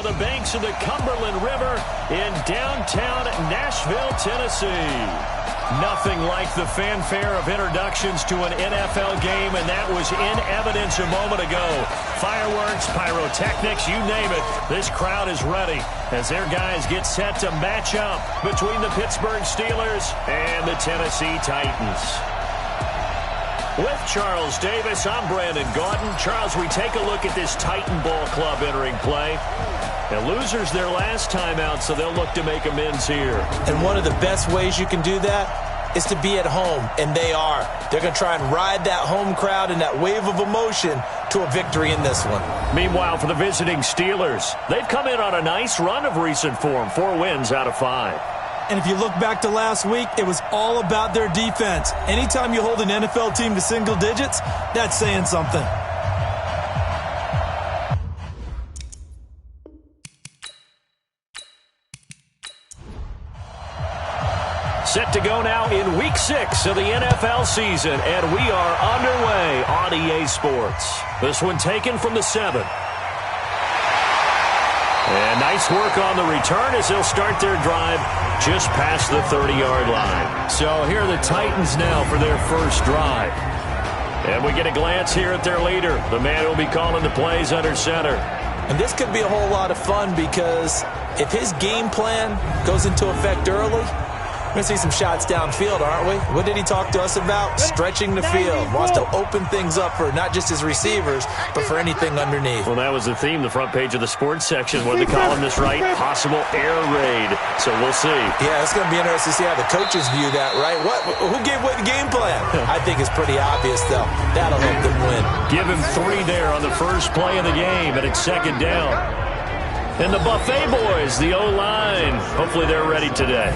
on the banks of the Cumberland River in downtown Nashville, Tennessee. Nothing like the fanfare of introductions to an NFL game, and that was in evidence a moment ago. Fireworks, pyrotechnics, you name it. This crowd is ready as their guys get set to match up between the Pittsburgh Steelers and the Tennessee Titans. With Charles Davis, I'm Brandon Gaudin. Charles, we take a look at this Titan Ball Club entering play. The losers their last time out, so they'll look to make amends here. And one of the best ways you can do that is to be at home, and they are. They're going to try and ride that home crowd and that wave of emotion to a victory in this one. Meanwhile, for the visiting Steelers, they've come in on a nice run of recent form, 4 wins out of 5. And if you look back to last week, it was all about their defense. Anytime you hold an NFL team to single digits, that's saying something. Set to go now in Week 6 of the NFL season, and we are underway on EA Sports. This one taken from the 7. And nice work on the return as they'll start their drive just past the 30-yard line. So here are the Titans now for their first drive. And we get a glance here at their leader, the man who will be calling the plays under center. And this could be a whole lot of fun because if his game plan goes into effect early, we're going to see some shots downfield, aren't we? What did he talk to us about? Stretching the field. Wants to open things up for not just his receivers, but for anything underneath. Well, that was the theme, the front page of the sports section. What did the columnist write? Possible air raid. So we'll see. Yeah, it's going to be interesting to see how the coaches view that, right? Who gave away the game plan? I think it's pretty obvious, though. That'll help them win. Give him 3 there on the first play of the game, and it's second down. And the Buffet boys, the O-line. Hopefully they're ready today.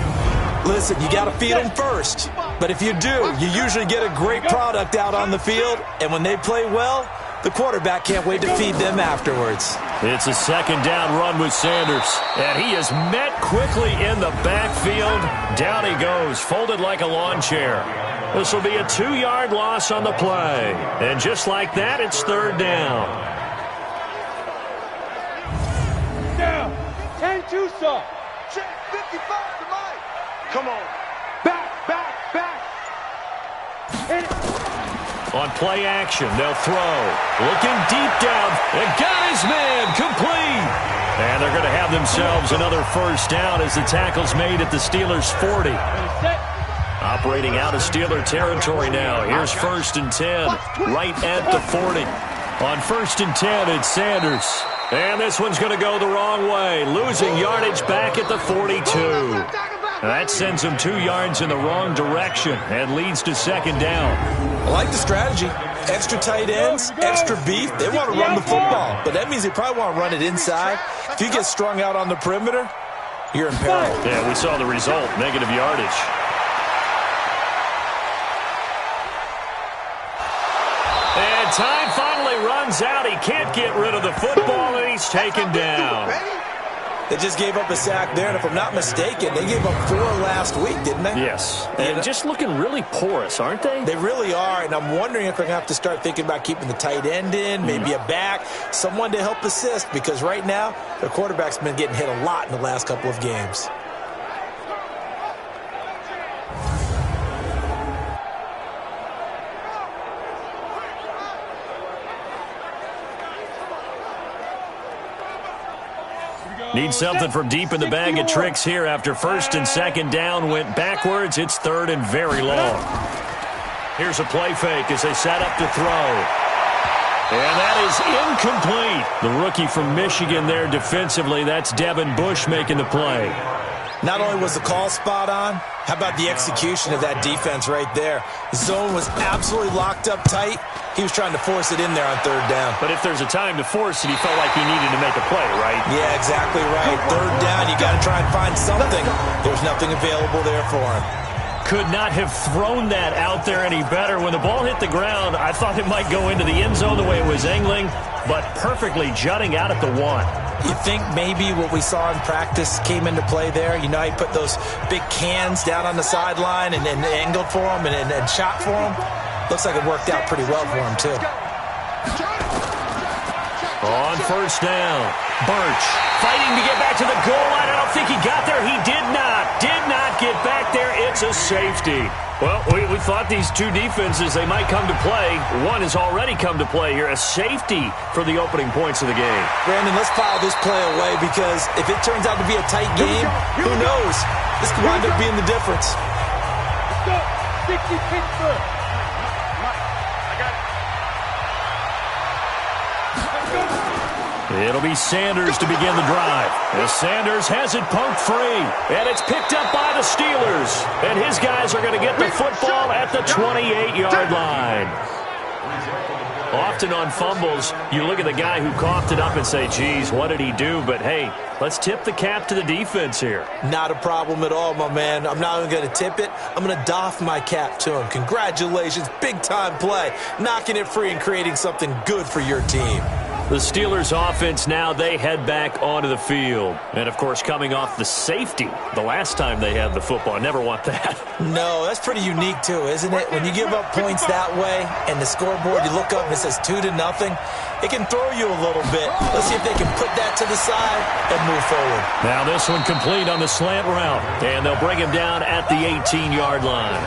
Listen, you got to feed them first. But if you do, you usually get a great product out on the field. And when they play well, the quarterback can't wait to feed them afterwards. It's a second down run with Sanders. And he is met quickly in the backfield. Down he goes, folded like a lawn chair. This will be a 2-yard loss on the play. And just like that, it's third down. Down. 10-2, sir. Check 55 to Mike. Come on. Back. Hit it. On play action, they'll throw. Looking deep down. And got his man. Complete. And they're going to have themselves another first down as the tackle's made at the Steelers' 40. Operating out of Steeler territory now. Here's 1st and 10. Right at the 40. On 1st and 10, it's Sanders. And this one's going to go the wrong way. Losing yardage back at the 42. That sends them 2 yards in the wrong direction and leads to second down. I like the strategy. Extra tight ends, extra beef. They want to run the football, but that means they probably want to run it inside. If you get strung out on the perimeter, you're in peril. Yeah, we saw the result, negative yardage. And time finally runs out. He can't get rid of the football, and he's taken down. They just gave up a sack there, and if I'm not mistaken, they gave up 4 last week, didn't they? Yes, and just looking really porous, aren't they? They really are, and I'm wondering if they're going to have to start thinking about keeping the tight end in, maybe a back, someone to help assist, because right now, their quarterback's been getting hit a lot in the last couple of games. Need something from deep in the bag of tricks here after 1st and 2nd down went backwards. It's 3rd and very long. Here's a play fake as they set up to throw. And that is incomplete. The rookie from Michigan there defensively. That's Devin Bush making the play. Not only was the call spot on, how about the execution of that defense right there? The zone was absolutely locked up tight. He was trying to force it in there on 3rd down. But if there's a time to force it, he felt like he needed to make a play, right? Yeah, exactly right. 3rd down, you got to try and find something. There's nothing available there for him. Could not have thrown that out there any better. When the ball hit the ground, I thought it might go into the end zone the way it was angling, but perfectly jutting out at the 1. You think maybe what we saw in practice came into play there? You know, he put those big cans down on the sideline and angled for him and shot for him. Looks like it worked out pretty well for him, too. On 1st down, Birch fighting to get back to the goal line. I don't think he got there. He did not get back there. It's a safety. Well, we thought these two defenses, they might come to play. One has already come to play here. A safety for the opening points of the game. Brandon, let's file this play away because if it turns out to be a tight game, who knows? This could wind up being the difference. Let's go. 60 Pittsburgh. I got it. It'll be Sanders to begin the drive. As Sanders has it poked free. And it's picked up by the Steelers. And his guys are going to get the football at the 28-yard line. Often on fumbles, you look at the guy who coughed it up and say, geez, what did he do? But, hey, let's tip the cap to the defense here. Not a problem at all, my man. I'm not even going to tip it. I'm going to doff my cap to him. Congratulations, big-time play. Knocking it free and creating something good for your team. The Steelers offense now, they head back onto the field. And, of course, coming off the safety the last time they had the football. I never want that. No, that's pretty unique, too, isn't it? When you give up points that way and the scoreboard, you look up and it says 2-0, it can throw you a little bit. Let's see if they can put that to the side and move forward. Now this one complete on the slant route. And they'll bring him down at the 18-yard line.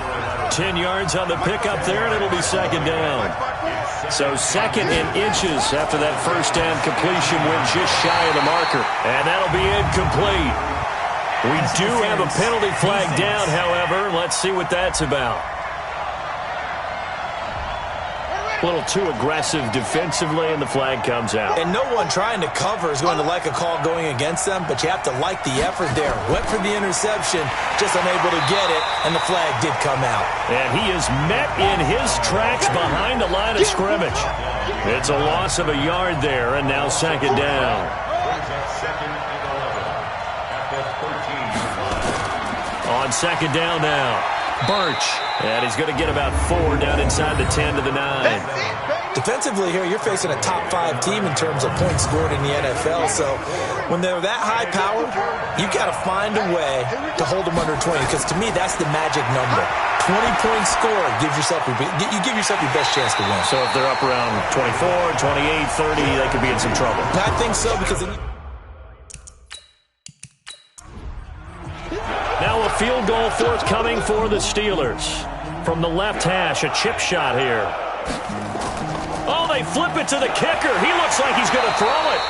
10 yards on the pickup there, and it'll be second down. So second and inches after that first down completion went just shy of the marker. And that'll be incomplete. We do have a penalty flag down, however. Let's see what that's about. A little too aggressive defensively, and the flag comes out. And no one trying to cover is going to like a call going against them, but you have to like the effort there. Went for the interception, just unable to get it, and the flag did come out. And he is met in his tracks behind the line of scrimmage. It's a loss of a yard there, and now second down. On second down now, Birch. And he's going to get about 4 down inside the 10 to the 9. Defensively here, you're facing a top-5 team in terms of points scored in the NFL. So when they're that high-powered, you've got to find a way to hold them under 20. Because to me, that's the magic number. 20 points scored gives yourself you give yourself your best chance to win. So if they're up around 24, 28, 30, they could be in some trouble. I think so because now a field goal forthcoming for the Steelers. From the left hash, a chip shot here. Oh, they flip it to the kicker. He looks like he's going to throw it.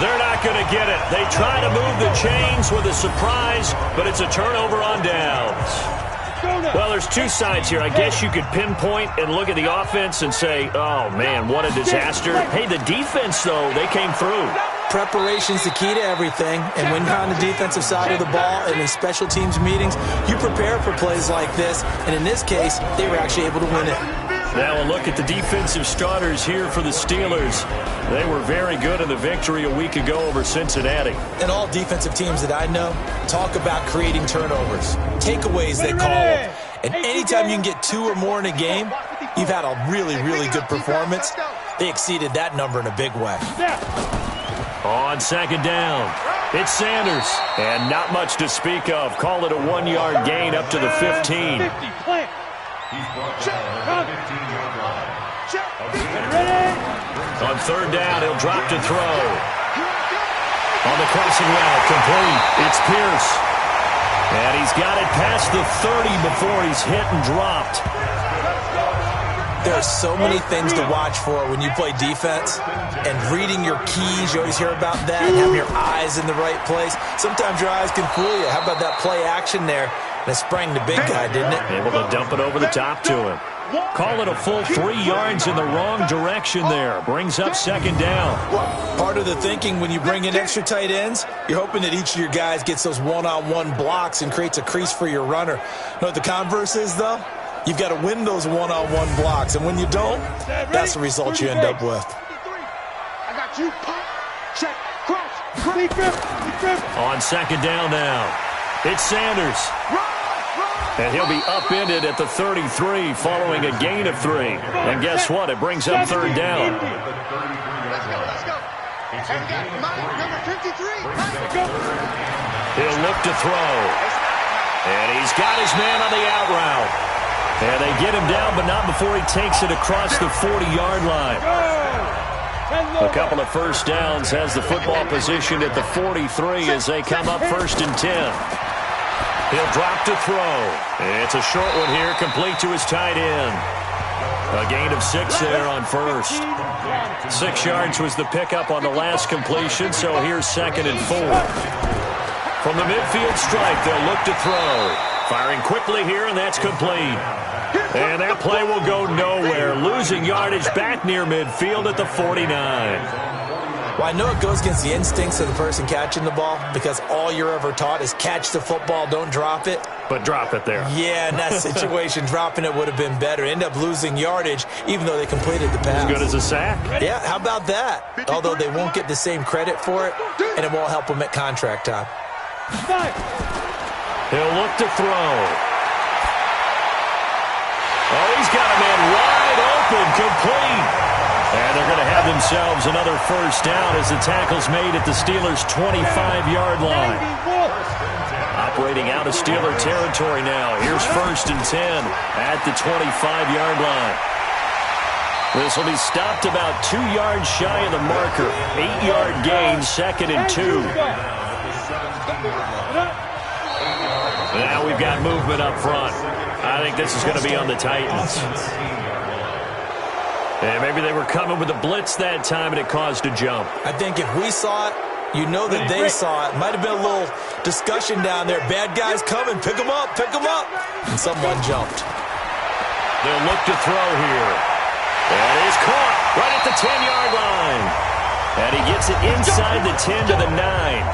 They're not going to get it. They try to move the chains with a surprise, but it's a turnover on downs. Well, there's two sides here. I guess you could pinpoint and look at the offense and say, oh, man, what a disaster. Hey, the defense, though, they came through. Preparation's the key to everything, and when you're on the defensive side of the ball in these special teams meetings, you prepare for plays like this, and in this case, they were actually able to win it. Now a look at the defensive starters here for the Steelers. They were very good in the victory a week ago over Cincinnati. And all defensive teams that I know talk about creating turnovers. Takeaways, they call them. And anytime you can get 2 or more in a game, you've had a really, really good performance. They exceeded that number in a big way. On second down, it's Sanders. And not much to speak of. Call it a 1-yard gain up to the 15. On third down, he'll drop to throw. On the crossing route, complete. It's Pierce. And he's got it past the 30 before he's hit and dropped. There are so many things to watch for when you play defense. And reading your keys, you always hear about that. Having your eyes in the right place. Sometimes your eyes can fool you. How about that play action there? And it sprang the big guy, didn't it? Able to dump it over the top to him. Call it a full 3 yards in the wrong direction there. Brings up second down. Well, part of the thinking when you bring in extra tight ends, you're hoping that each of your guys gets those one-on-one blocks and creates a crease for your runner. You know what the converse is, though? You've got to win those one-on-one blocks. And when you don't, that's the result you end up with. I got you. Check. Cross. On second down now, it's Sanders. And he'll be upended at the 33 following a gain of 3. And guess what? It brings up third down. Let's go. And we got Mike, number 53. He'll look to throw. And he's got his man on the out route. And they get him down, but not before he takes it across the 40-yard line. A couple of first downs has the football positioned at the 43 as they come up 1st and 10. He'll drop to throw. It's a short one here, complete to his tight end. A gain of 6 there on first. 6 yards was the pickup on the last completion, so here's 2nd and 4. From the midfield stripe, they'll look to throw. Firing quickly here, and that's complete. And that play will go nowhere. Losing yardage back near midfield at the 49. Well, I know it goes against the instincts of the person catching the ball because all you're ever taught is catch the football, don't drop it. But drop it there. Yeah, in that situation, dropping it would have been better. End up losing yardage, even though they completed the pass. As good as a sack. Yeah, how about that? Although they won't get the same credit for it, and it won't help them at contract time. He'll look to throw. Oh, he's got a man wide open, complete. And they're going to have themselves another first down as the tackle's made at the Steelers' 25-yard line. Operating out of Steeler territory now. Here's 1st and 10 at the 25-yard line. This will be stopped about 2 yards shy of the marker. 8-yard gain, 2nd and 2. Now we've got movement up front. I think this is going to be on the Titans. And maybe they were coming with a blitz that time and it caused a jump. I think if we saw it, you know that they saw it. Might have been a little discussion down there. Bad guys coming. Pick them up. Pick them up. And someone jumped. They'll look to throw here. And he's caught right at the 10-yard line. And he gets it inside the 10 to the 9.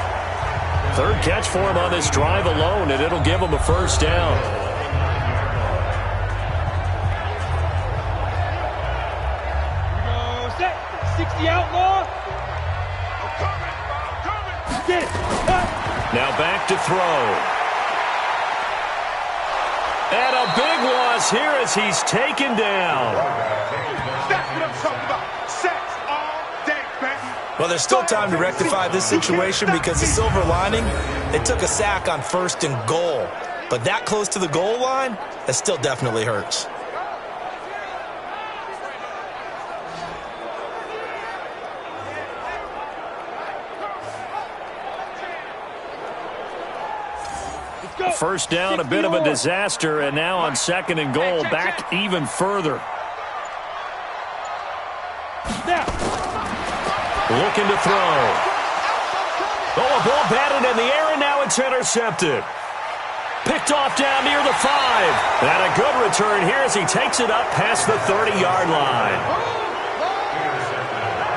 3rd catch for him on this drive alone, and it'll give him a first down. Here we go, set. 60 outlaw. I'm coming. Now back to throw. And a big loss here as he's taken down. That's what I'm talking about. Sacks all day, baby. Well, there's still time to rectify this situation because the silver lining, they took a sack on 1st and goal. But that close to the goal line, that still definitely hurts. First down, a bit of a disaster, and now on 2nd and goal, back even further. Looking to throw. Oh, a ball batted in the air, and now it's intercepted. Picked off down near the 5. And a good return here as he takes it up past the 30-yard line.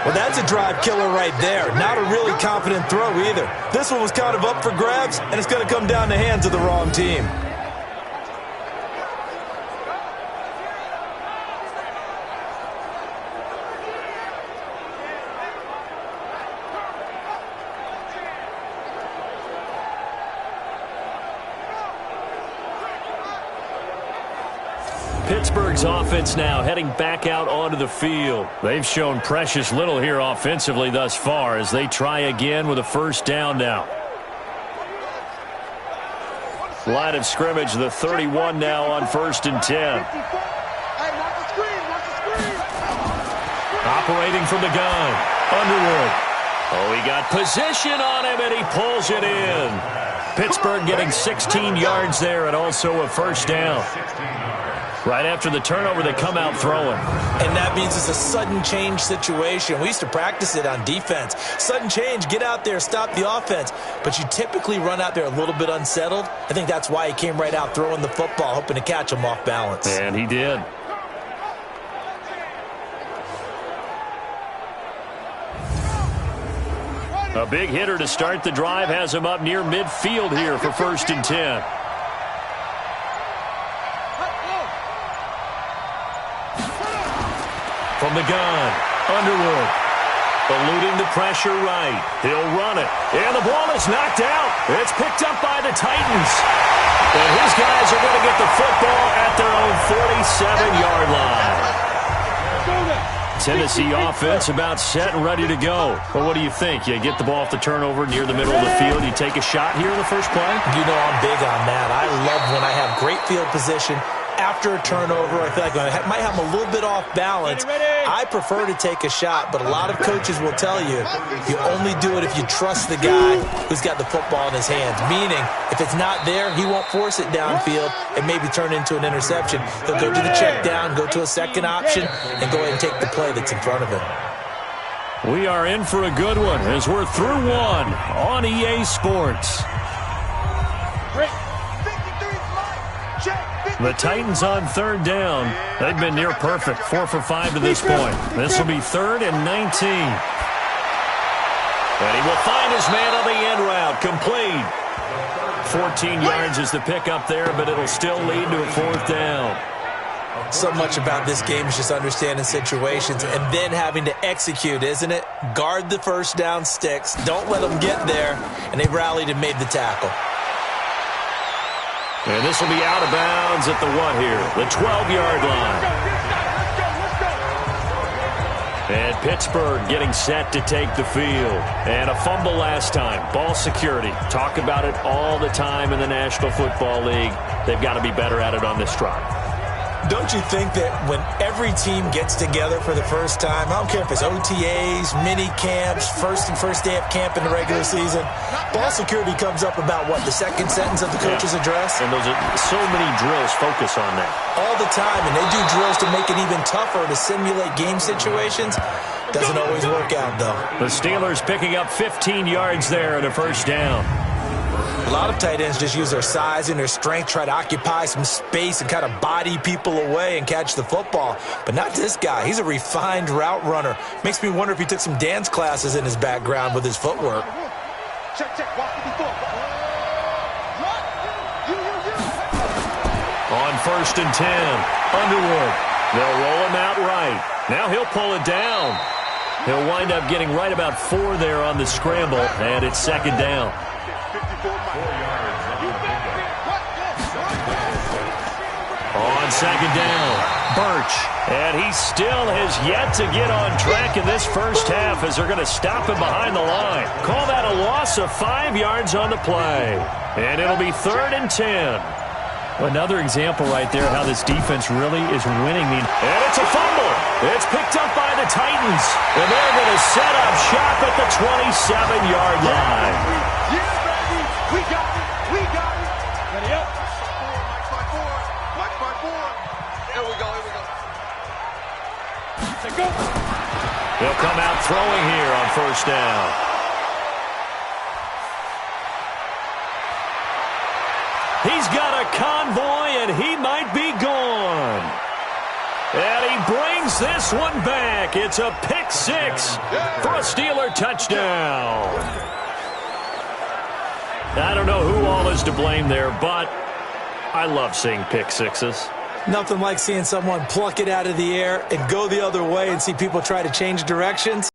Well, that's a drive killer right there. Not a really confident throw either. This one was kind of up for grabs, and it's going to come down the hands of the wrong team. Pittsburgh's offense now heading back out onto the field. They've shown precious little here offensively thus far as they try again with a first down now. Line of scrimmage, the 31 now on 1st and 10. Operating from the gun, Underwood. Oh, he got position on him, and he pulls it in. Pittsburgh getting 16 yards there and also a first down. Right after the turnover, they come out throwing. And that means it's a sudden change situation. We used to practice it on defense. Sudden change, get out there, stop the offense. But you typically run out there a little bit unsettled. I think that's why he came right out throwing the football, hoping to catch him off balance. And he did. A big hitter to start the drive has him up near midfield here for 1st and 10. From the gun, Underwood. Eluding the pressure right. He'll run it. And the ball is knocked out. It's picked up by the Titans. And his guys are going to get the football at their own 47-yard line. Tennessee offense about set and ready to go. Well, what do you think? You get the ball off the turnover near the middle of the field. You take a shot here in the first play? You know I'm big on that. I love when I have great field position. After a turnover, I feel like I might have them a little bit off balance. I prefer to take a shot, but a lot of coaches will tell you you only do it if you trust the guy who's got the football in his hands. Meaning, if it's not there, he won't force it downfield and maybe turn into an interception. He'll go to the check down, go to a second option, and go ahead and take the play that's in front of him. We are in for a good one as we're through one on EA Sports. The Titans on third down. They've been near perfect, 4 for 5 to this point. This will be 3rd and 19. And he will find his man on the end route, complete. 14 yards is the pickup there, but it'll still lead to a 4th down. So much about this game is just understanding situations and then having to execute, isn't it? Guard the first down sticks. Don't let them get there. And they rallied and made the tackle. And this will be out of bounds at the what here? The 12-yard line. And Pittsburgh getting set to take the field. And a fumble last time. Ball security. Talk about it all the time in the National Football League. They've got to be better at it on this drive. Don't you think that when every team gets together for the first time, I don't care if it's OTAs, mini camps, first day of camp in the regular season, ball security comes up about, what, the second sentence of the coach's address? And those are so many drills focus on that. All the time, and they do drills to make it even tougher to simulate game situations. Doesn't always work out, though. The Steelers picking up 15 yards there and a first down. A lot of tight ends just use their size and their strength, try to occupy some space and kind of body people away and catch the football. But not this guy. He's a refined route runner. Makes me wonder if he took some dance classes in his background with his footwork. On 1st and 10, Underwood. They'll roll him out right. Now he'll pull it down. He'll wind up getting right about 4 there on the scramble, and it's 2nd down. On 2nd down, Birch. And he still has yet to get on track in this first half as they're going to stop him behind the line. Call that a loss of 5 yards on the play. And it'll be 3rd and 10. Another example right there how this defense really is winning. And it's a fumble. It's picked up by the Titans. And they're going to set up shop at the 27-yard line. Yeah, baby. We got it. We got it. Ready up. Mike 5-4. Here we go. Go. He'll come out throwing here on 1st down. He's got a convoy, and he might be gone. And he brings this one back. It's a pick 6 for a Steeler touchdown. I don't know who all is to blame there, but I love seeing pick 6s. Nothing like seeing someone pluck it out of the air and go the other way and see people try to change directions.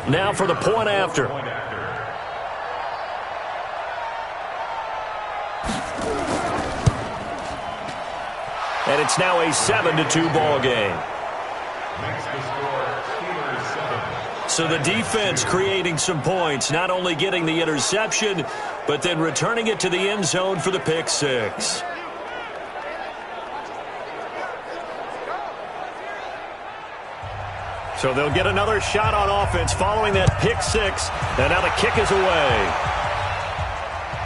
Now for the point after. And it's now a 7-2 ball game. So the defense creating some points, not only getting the interception, but then returning it to the end zone for the pick 6. So they'll get another shot on offense following that pick 6. And now the kick is away.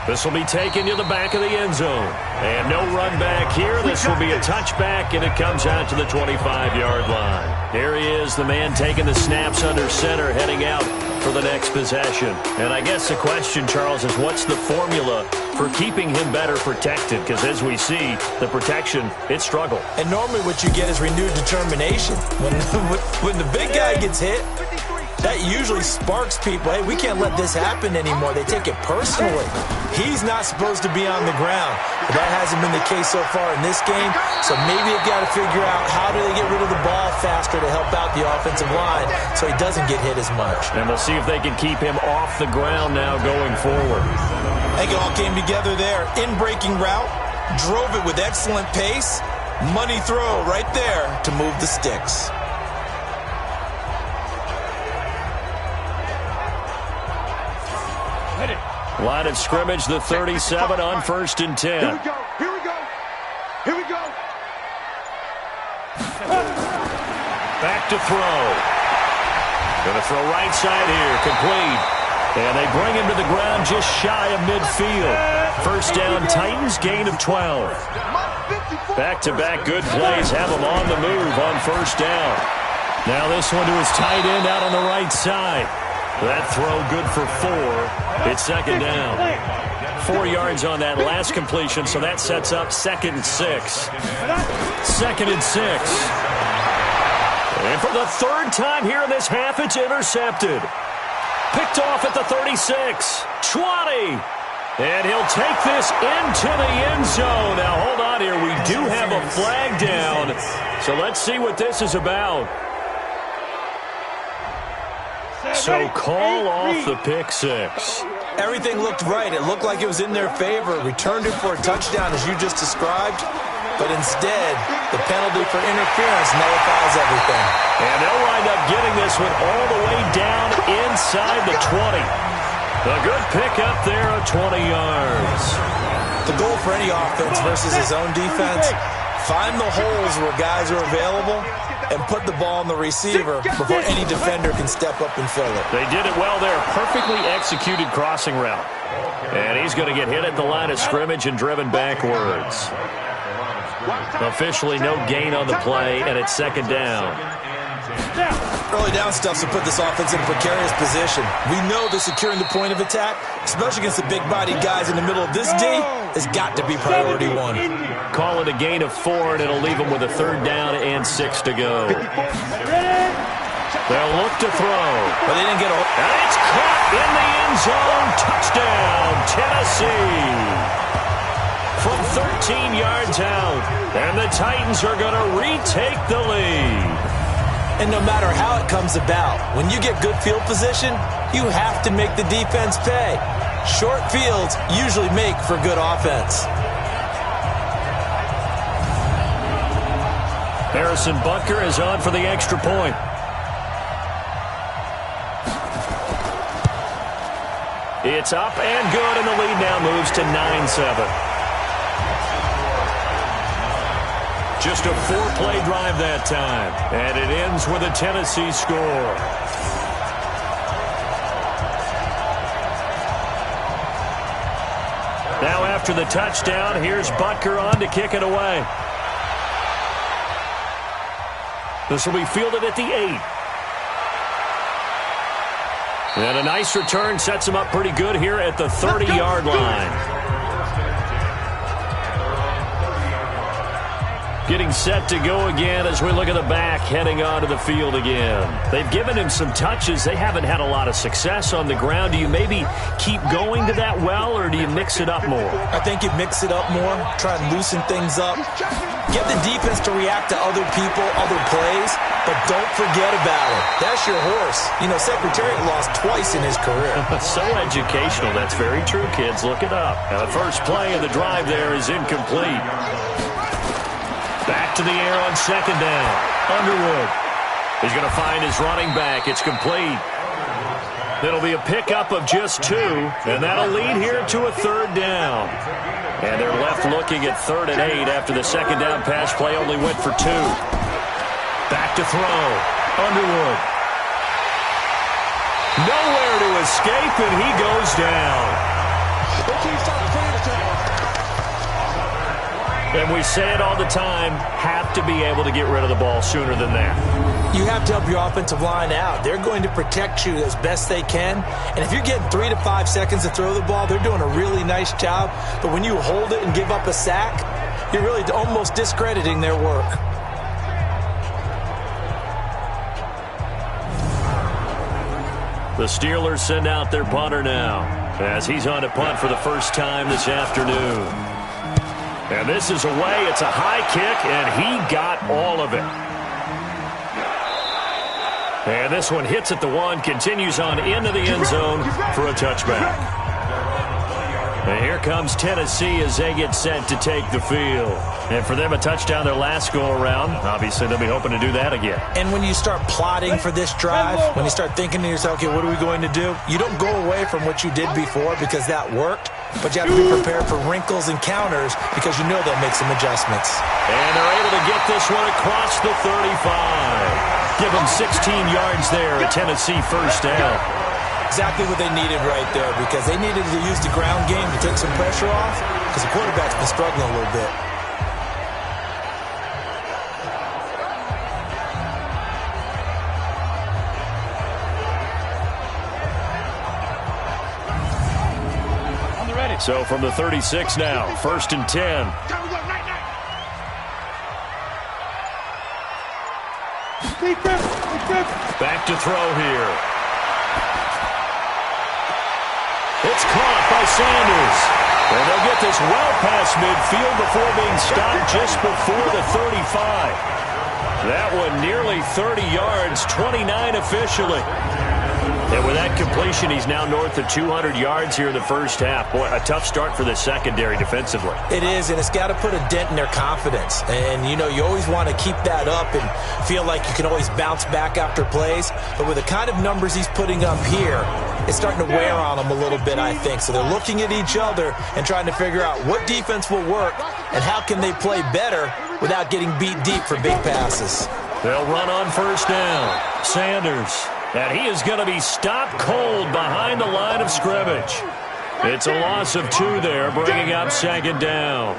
This will be taken to the back of the end zone. And no run back here. This will be a touchback, and it comes out to the 25-yard line. Here he is, the man taking the snaps under center, heading out for the next possession. And I guess the question, Charles, is what's the formula for keeping him better protected? Because as we see, the protection, it struggled. And normally what you get is renewed determination. When the big guy gets hit, that usually sparks people. Hey, we can't let this happen anymore. They take it personally. He's not supposed to be on the ground. But that hasn't been the case so far in this game. So maybe they've got to figure out how do they get rid of the ball faster to help out the offensive line so he doesn't get hit as much. And we'll see if they can keep him off the ground now going forward. I think it all came together there. In-breaking route, drove it with excellent pace. Money throw right there to move the sticks. Line of scrimmage, the 37 on 1st and 10. Here we go. Here we go. Here we go. Back to throw. Going to throw right side here, complete. And they bring him to the ground just shy of midfield. First down, Titans, gain of 12. Back-to-back good plays have him on the move on first down. Now this one to his tight end out on the right side. That throw good for 4. It's second down. 4 yards on that last completion, so that sets up 2nd and 6. 2nd and 6. And for the 3rd time here in this half, it's intercepted. Picked off at the 36, 20. And he'll take this into the end zone. Now, hold on here. We do have a flag down. So let's see what this is about. So call off the pick 6. Everything looked right. It looked like it was in their favor. Returned it for a touchdown, as you just described. But instead, the penalty for interference nullifies everything. And they'll wind up getting this one all the way down inside the 20. A good pick up there of 20 yards. The goal for any offense versus his own defense, find the holes where guys are available and put the ball on the receiver before any defender can step up and fill it. They did it well there. Perfectly executed crossing route. And he's going to get hit at the line of scrimmage and driven backwards. Officially no gain on the play, and it's second down. Early down stuff to put this offense in a precarious position. We know that securing the point of attack, especially against the big-bodied guys in the middle of this D, has got to be priority 1. Call it a gain of 4, and it'll leave them with a 3rd down and 6 to go. They'll look to throw. But they didn't get a... And it's caught in the end zone. Touchdown, Tennessee. From 13 yards out. And the Titans are going to retake the lead. And no matter how it comes about, when you get good field position, you have to make the defense pay. Short fields usually make for good offense. Harrison Butker is on for the extra point. It's up and good, and the lead now moves to 9-7. Just a 4-play drive that time, and it ends with a Tennessee score. Now after the touchdown, here's Butker on to kick it away. This will be fielded at the 8. And a nice return sets him up pretty good here at the 30-yard line. Getting set to go again as we look at the back, heading onto the field again. They've given him some touches. They haven't had a lot of success on the ground. Do you maybe keep going to that well, or do you mix it up more? I think you mix it up more, try and loosen things up. Get the defense to react to other people, other plays, but don't forget about it. That's your horse. You know, Secretariat lost twice in his career. So educational. That's very true, kids. Look it up. Now, the first play of the drive there is incomplete. Back to the air on second down. Underwood. He's going to find his running back. It's complete. It'll be a pickup of just 2, and that'll lead here to a 3rd down. And they're left looking at 3rd and 8 after the second down pass play only went for 2. Back to throw. Underwood. Nowhere to escape, and he goes down. And we say it all the time, have to be able to get rid of the ball sooner than that. You have to help your offensive line out. They're going to protect you as best they can. And if you're getting 3 to 5 seconds to throw the ball, they're doing a really nice job. But when you hold it and give up a sack, you're really almost discrediting their work. The Steelers send out their punter now as he's on to punt for the first time this afternoon. And this is away. It's a high kick, and he got all of it. And this one hits at the 1, continues on into the end zone for a touchback. And here comes Tennessee as they get set to take the field. And for them, a touchdown their last go-around. Obviously, they'll be hoping to do that again. And when you start plotting for this drive, when you start thinking to yourself, okay, what are we going to do? You don't go away from what you did before because that worked, but you have to be prepared for wrinkles and counters because you know they'll make some adjustments. And they're able to get this one across the 35. Give them 16 yards there, a Tennessee first down. Exactly what they needed right there because they needed to use the ground game to take some pressure off because the quarterback's been struggling a little bit. So from the 36 now, 1st and 10. Back to throw here. It's caught by Sanders. And they'll get this well past midfield before being stopped just before the 35. That one nearly 30 yards, 29 officially. And with that completion, he's now north of 200 yards here in the first half. Boy, a tough start for the secondary defensively. It is, and it's got to put a dent in their confidence. And, you know, you always want to keep that up and feel like you can always bounce back after plays. But with the kind of numbers he's putting up here, it's starting to wear on them a little bit, I think. So they're looking at each other and trying to figure out what defense will work and how can they play better without getting beat deep for big passes. They'll run on first down. Sanders. And he is going to be stopped cold behind the line of scrimmage. It's a loss of 2 there, bringing up 2nd down.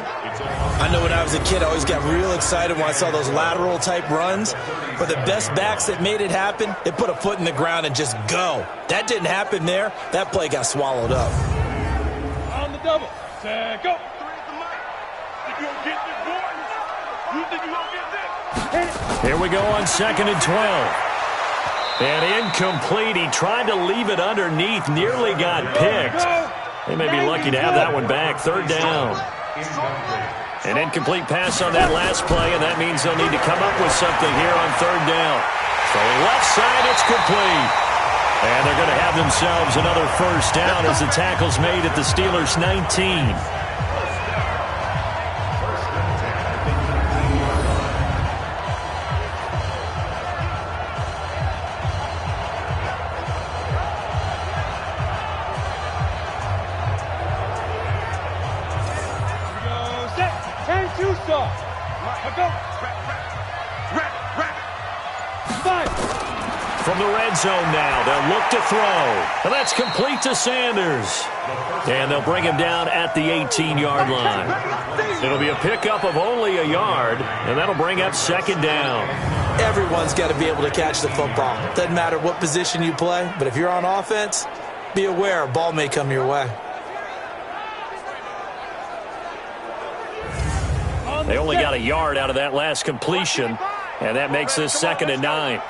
I know when I was a kid, I always got real excited when I saw those lateral-type runs. But the best backs that made it happen, they put a foot in the ground and just go. That didn't happen there. That play got swallowed up. On the double. Set, go. Think you gonna get this, boy? You think you gonna get this? Here we go on 2nd and 12. And incomplete. He tried to leave it underneath, nearly got picked. They may be lucky to have that one back. 3rd down. An incomplete pass on that last play, and that means they'll need to come up with something here on 3rd down. Throwing left side, it's complete. And they're going to have themselves another first down as the tackle's made at the Steelers' 19. From the red zone now, they'll look to throw. And that's complete to Sanders. And they'll bring him down at the 18-yard line. It'll be a pickup of only a yard, and that'll bring up 2nd down. Everyone's got to be able to catch the football. Doesn't matter what position you play, but if you're on offense, be aware a ball may come your way. They only got a yard out of that last completion, and that makes this 2nd and 9.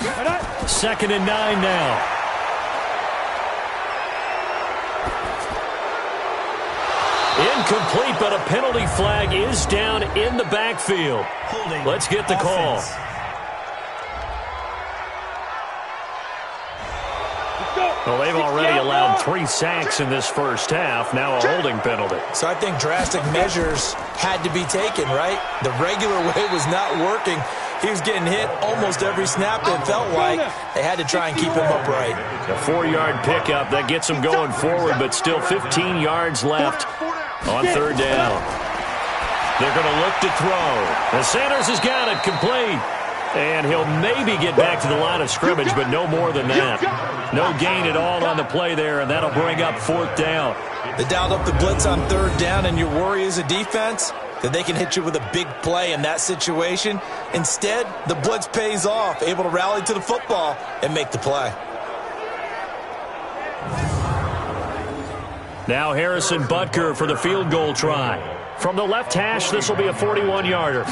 2nd and 9 now. Incomplete, but a penalty flag is down in the backfield. Let's get the call. Well, they've already allowed 3 sacks in this first half. Now a holding penalty. So I think drastic measures had to be taken, right? The regular way was not working. He was getting hit almost every snap, it felt like. They had to try and keep him upright. A 4-yard pickup that gets him going forward, but still 15 yards left on 3rd down. They're going to look to throw. And Sanders has got it complete. And he'll maybe get back to the line of scrimmage, but no more than that. No gain at all on the play there, and that'll bring up 4th down. They dialed up the blitz on 3rd down, and your worry as a defense that they can hit you with a big play in that situation. Instead, the blitz pays off, able to rally to the football and make the play. Now Harrison Butker for the field goal try. From the left hash, this will be a 41-yarder.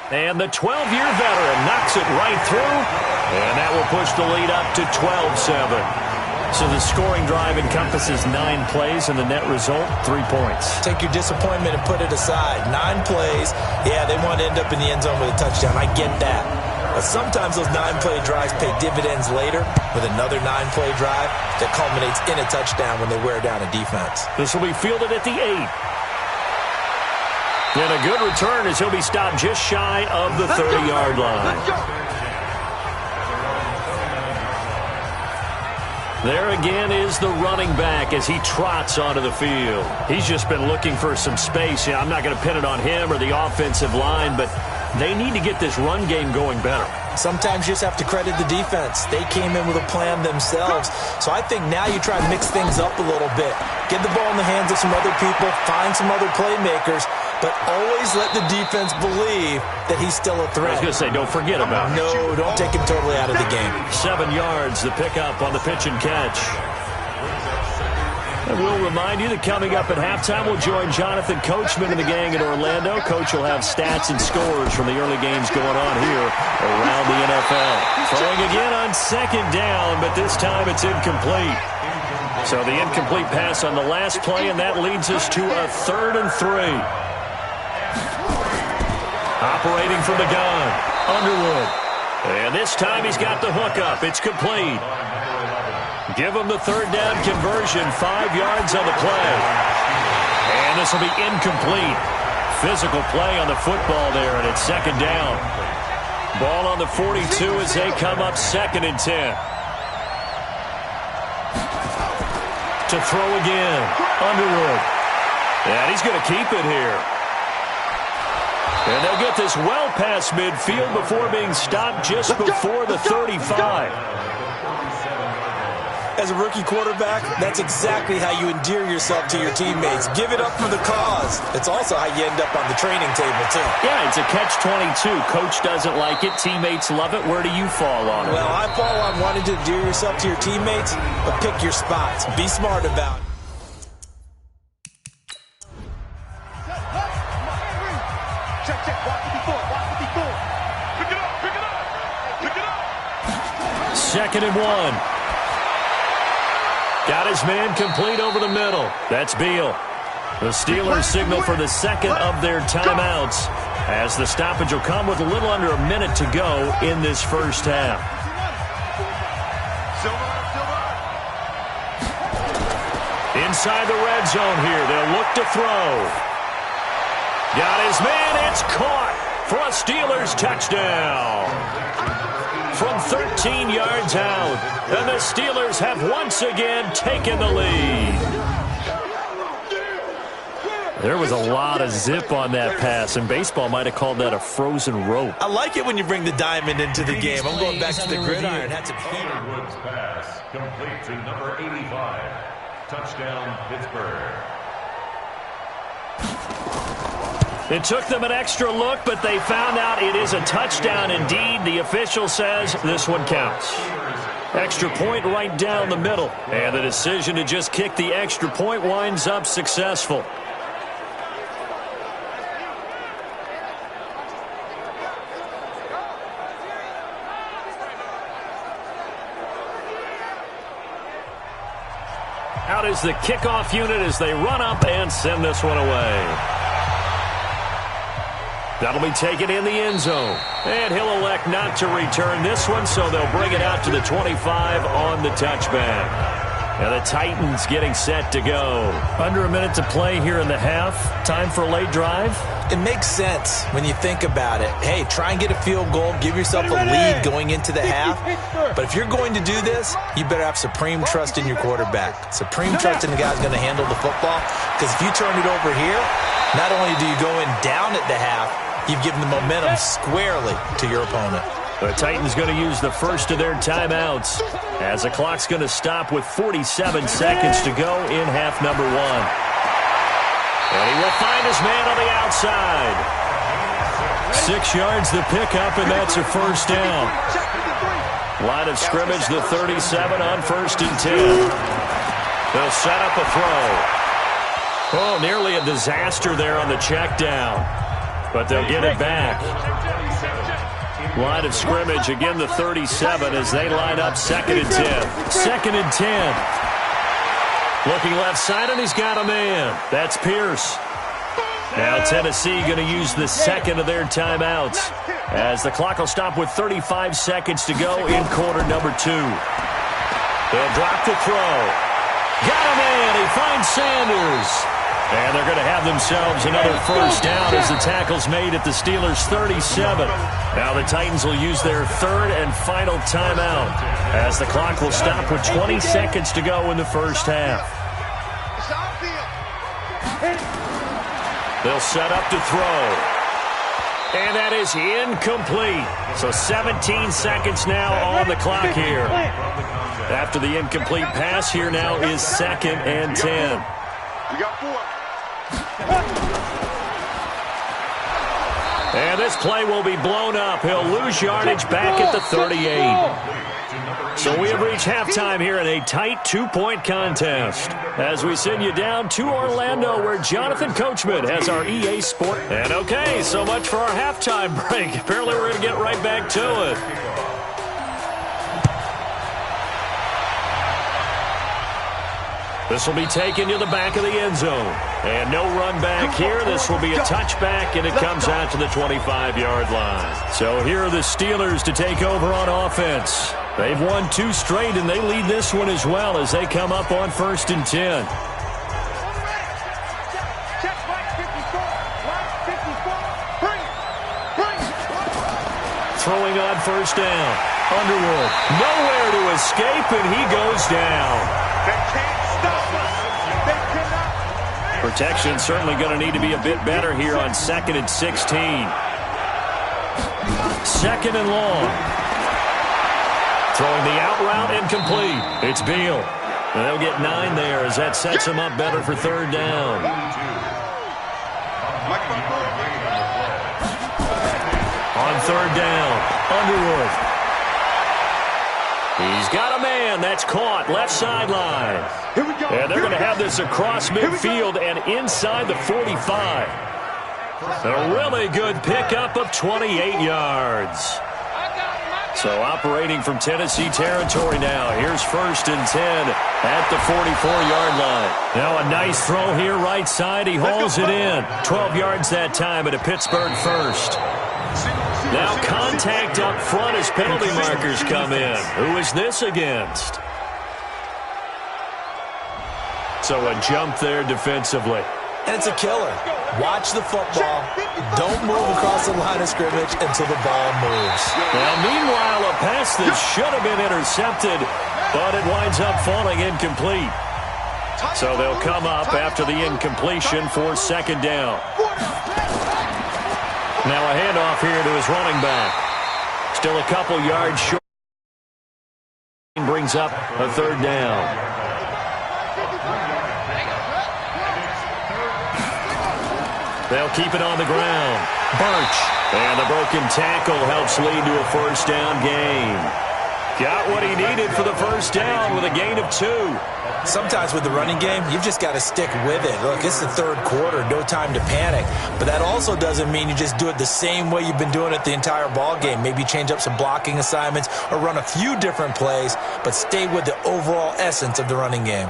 And the 12-year veteran knocks it right through, and that will push the lead up to 12-7. So the scoring drive encompasses 9 plays, and the net result, 3 points. Take your disappointment and put it aside. 9 plays. Yeah, they want to end up in the end zone with a touchdown. I get that. But sometimes those 9-play drives pay dividends later with another 9-play drive that culminates in a touchdown when they wear down a defense. This will be fielded at the 8. And a good return as he'll be stopped just shy of the 30-yard line. There again is the running back as he trots onto the field. He's just been looking for some space. Yeah, I'm not going to pin it on him or the offensive line, but they need to get this run game going better. Sometimes you just have to credit the defense. They came in with a plan themselves. So I think now you try to mix things up a little bit. Get the ball in the hands of some other people, find some other playmakers, but always let the defense believe that he's still a threat. I was going to say, don't forget about him. No, don't take him totally out of the game. 7 yards, the pickup on the pitch and catch. And we'll remind you that coming up at halftime, we'll join Jonathan Coachman and the gang in Orlando. Coach will have stats and scores from the early games going on here around the NFL. Throwing again on 2nd down, but this time it's incomplete. So the incomplete pass on the last play, and that leads us to a 3rd and 3. Operating from the gun, Underwood. And this time he's got the hookup. It's complete. Give him the 3rd down conversion, 5 yards on the play. And this will be incomplete. Physical play on the football there, and it's 2nd down. Ball on the 42 as they come up 2nd and 10. To throw again, Underwood. And he's going to keep it here. And they'll get this well past midfield before being stopped just before the 35. As a rookie quarterback, that's exactly how you endear yourself to your teammates. Give it up for the cause. It's also how you end up on the training table, too. Yeah, it's a catch-22. Coach doesn't like it. Teammates love it. Where do you fall on it? Well, I fall on wanting to endear yourself to your teammates, but pick your spots. Be smart about it. Check. Watch it before. Pick it up. 2nd and 1. Got his man complete over the middle. That's Beal. The Steelers signal for the 2nd of their timeouts as the stoppage will come with a little under a minute to go in this first half. Inside the red zone here. They'll look to throw. Got his man. It's caught for a Steelers touchdown. From 13 yards out, and the Steelers have once again taken the lead. There was a lot of zip on that pass, and baseball might have called that a frozen rope. I like it when you bring the diamond into the game. I'm going back to the gridiron. Had some heat. Woods pass complete to number 85. Touchdown, Pittsburgh. It took them an extra look, but they found out it is a touchdown indeed. The official says this one counts. Extra point right down the middle. And the decision to just kick the extra point winds up successful. Out is the kickoff unit as they run up and send this one away. That'll be taken in the end zone. And he'll elect not to return this one, so they'll bring it out to the 25 on the touchback. And the Titans getting set to go. Under a minute to play here in the half. Time for a late drive. It makes sense when you think about it. Hey, try and get a field goal. Give yourself a lead going into the half. But if you're going to do this, you better have supreme trust in your quarterback. Supreme trust in the guy who's going to handle the football. Because if you turn it over here, not only do you go in down at the half, you've given the momentum squarely to your opponent. The Titans going to use the first of their timeouts as the clock's going to stop with 47 seconds to go in half number 1. And he will find his man on the outside. 6 yards the pickup, and that's a first down. Line of scrimmage, the 37 on 1st and 10. They'll set up a throw. Oh, nearly a disaster there on the check down. But they'll get it back. Line of scrimmage, again the 37 as they line up 2nd and 10. 2nd and 10. Looking left side, and he's got a man. That's Pierce. Now Tennessee going to use the 2nd of their timeouts. as the clock will stop with 35 seconds to go in quarter number 2. They'll drop the throw. Got a man. He finds Sanders. And they're going to have themselves another first down as the tackle's made at the Steelers' 37. Now the Titans will use their third and final timeout as the clock will stop with 20 seconds to go in the first half. They'll set up to throw. And that is incomplete. So 17 seconds now on the clock here. After the incomplete pass, here now is 2nd and 10. We got 4. And this play will be blown up. He'll lose yardage back at the 38. So we have reached halftime here in a tight 2-point contest as we send you down to Orlando where Jonathan Coachman has our EA Sport. And okay, so much for our halftime break. Apparently we're going to get right back to it. This will be taken to the back of the end zone. And no run back here. This will be a touchback, and it comes out to the 25-yard line. So here are the Steelers to take over on offense. They've won 2 straight, and they lead this one as well as they come up on 1st and 10. Throwing on 1st down. Underwood, nowhere to escape, and he goes down. Protection certainly going to need to be a bit better here on 2nd and 16. 2nd and long. Throwing the out route incomplete. It's Beal. And they'll get 9 there as that sets him up better for 3rd down. On 3rd down, Underwood. He's got a man. That's caught. Left sideline. And they're going to have this across midfield and inside the 45. A really good pickup of 28 yards. So operating from Tennessee territory now. Here's 1st and 10 at the 44-yard line. Now a nice throw here right side. He hauls it in. 12 yards that time at a Pittsburgh first. Now contact up front as penalty markers come in. Who is this against? So a jump there defensively. And it's a killer. Watch the football. Don't move across the line of scrimmage until the ball moves. Now, meanwhile, a pass that should have been intercepted, but it winds up falling incomplete. So they'll come up after the incompletion for 2nd down. Now a handoff here to his running back. Still a couple yards short. Brings up a 3rd down. They'll keep it on the ground. Birch. And the broken tackle helps lead to a 1st down gain. Got what he needed for the 1st down with a gain of 2. Sometimes with the running game, you've just got to stick with it. Look, it's the 3rd quarter, no time to panic. But that also doesn't mean you just do it the same way you've been doing it the entire ball game. Maybe change up some blocking assignments or run a few different plays, but stay with the overall essence of the running game.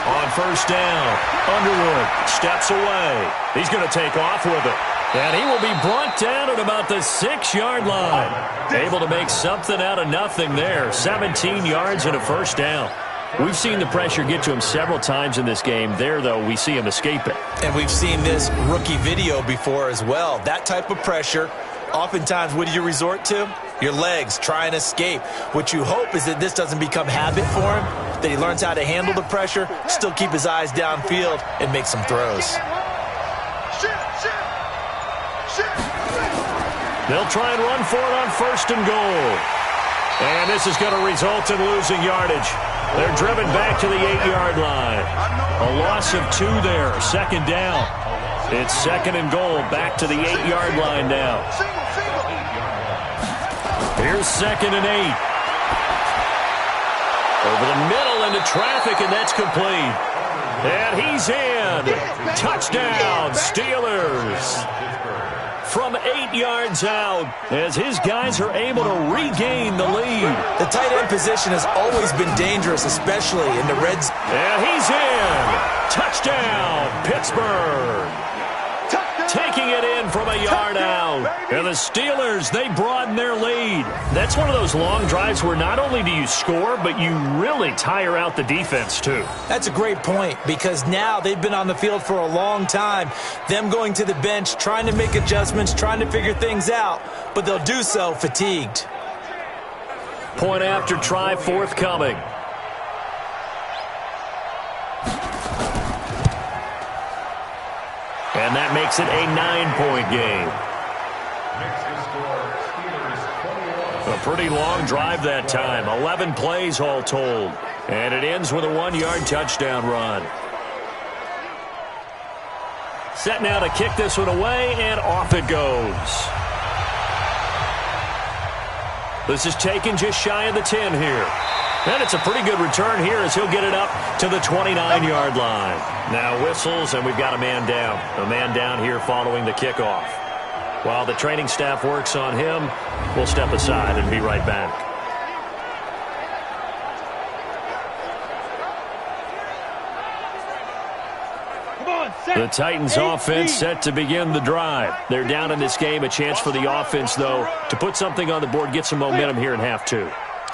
On 1st down, Underwood steps away. He's going to take off with it. And he will be brought down at about the 6-yard line. Able to make something out of nothing there. 17 yards and a 1st down. We've seen the pressure get to him several times in this game. There, though, we see him escape it. And we've seen this rookie video before as well. That type of pressure, oftentimes, what do you resort to? Your legs, try and escape. What you hope is that this doesn't become habit for him, that he learns how to handle the pressure, still keep his eyes downfield, and make some throws. They'll try and run for it on 1st and goal. And this is going to result in losing yardage. They're driven back to the 8-yard line. A loss of 2 there, 2nd down. It's 2nd and goal, back to the 8-yard line now. Here's 2nd and 8. Over the middle into traffic, and that's complete. And he's in. Touchdown, Steelers. from 8 yards out as his guys are able to regain the lead. The tight end position has always been dangerous, especially in the red zone. And he's in. Touchdown, Pittsburgh. Taking it in from a yard out. And the Steelers, they broaden their lead. That's one of those long drives where not only do you score, but you really tire out the defense too. That's a great point because now they've been on the field for a long time. Them going to the bench, trying to make adjustments, trying to figure things out, but they'll do so fatigued. Point after try forthcoming. And that makes it a 9-point game. A pretty long drive that time. 11 plays all told. And it ends with a 1-yard touchdown run. Set now to kick this one away, and off it goes. This is taken just shy of the 10 here. And it's a pretty good return here as he'll get it up to the 29-yard line. Now whistles, and we've got a man down. A man down here following the kickoff. While the training staff works on him, we'll step aside and be right back. The Titans offense set to begin the drive. They're down in this game. A chance for the offense, though, to put something on the board, get some momentum here in half two.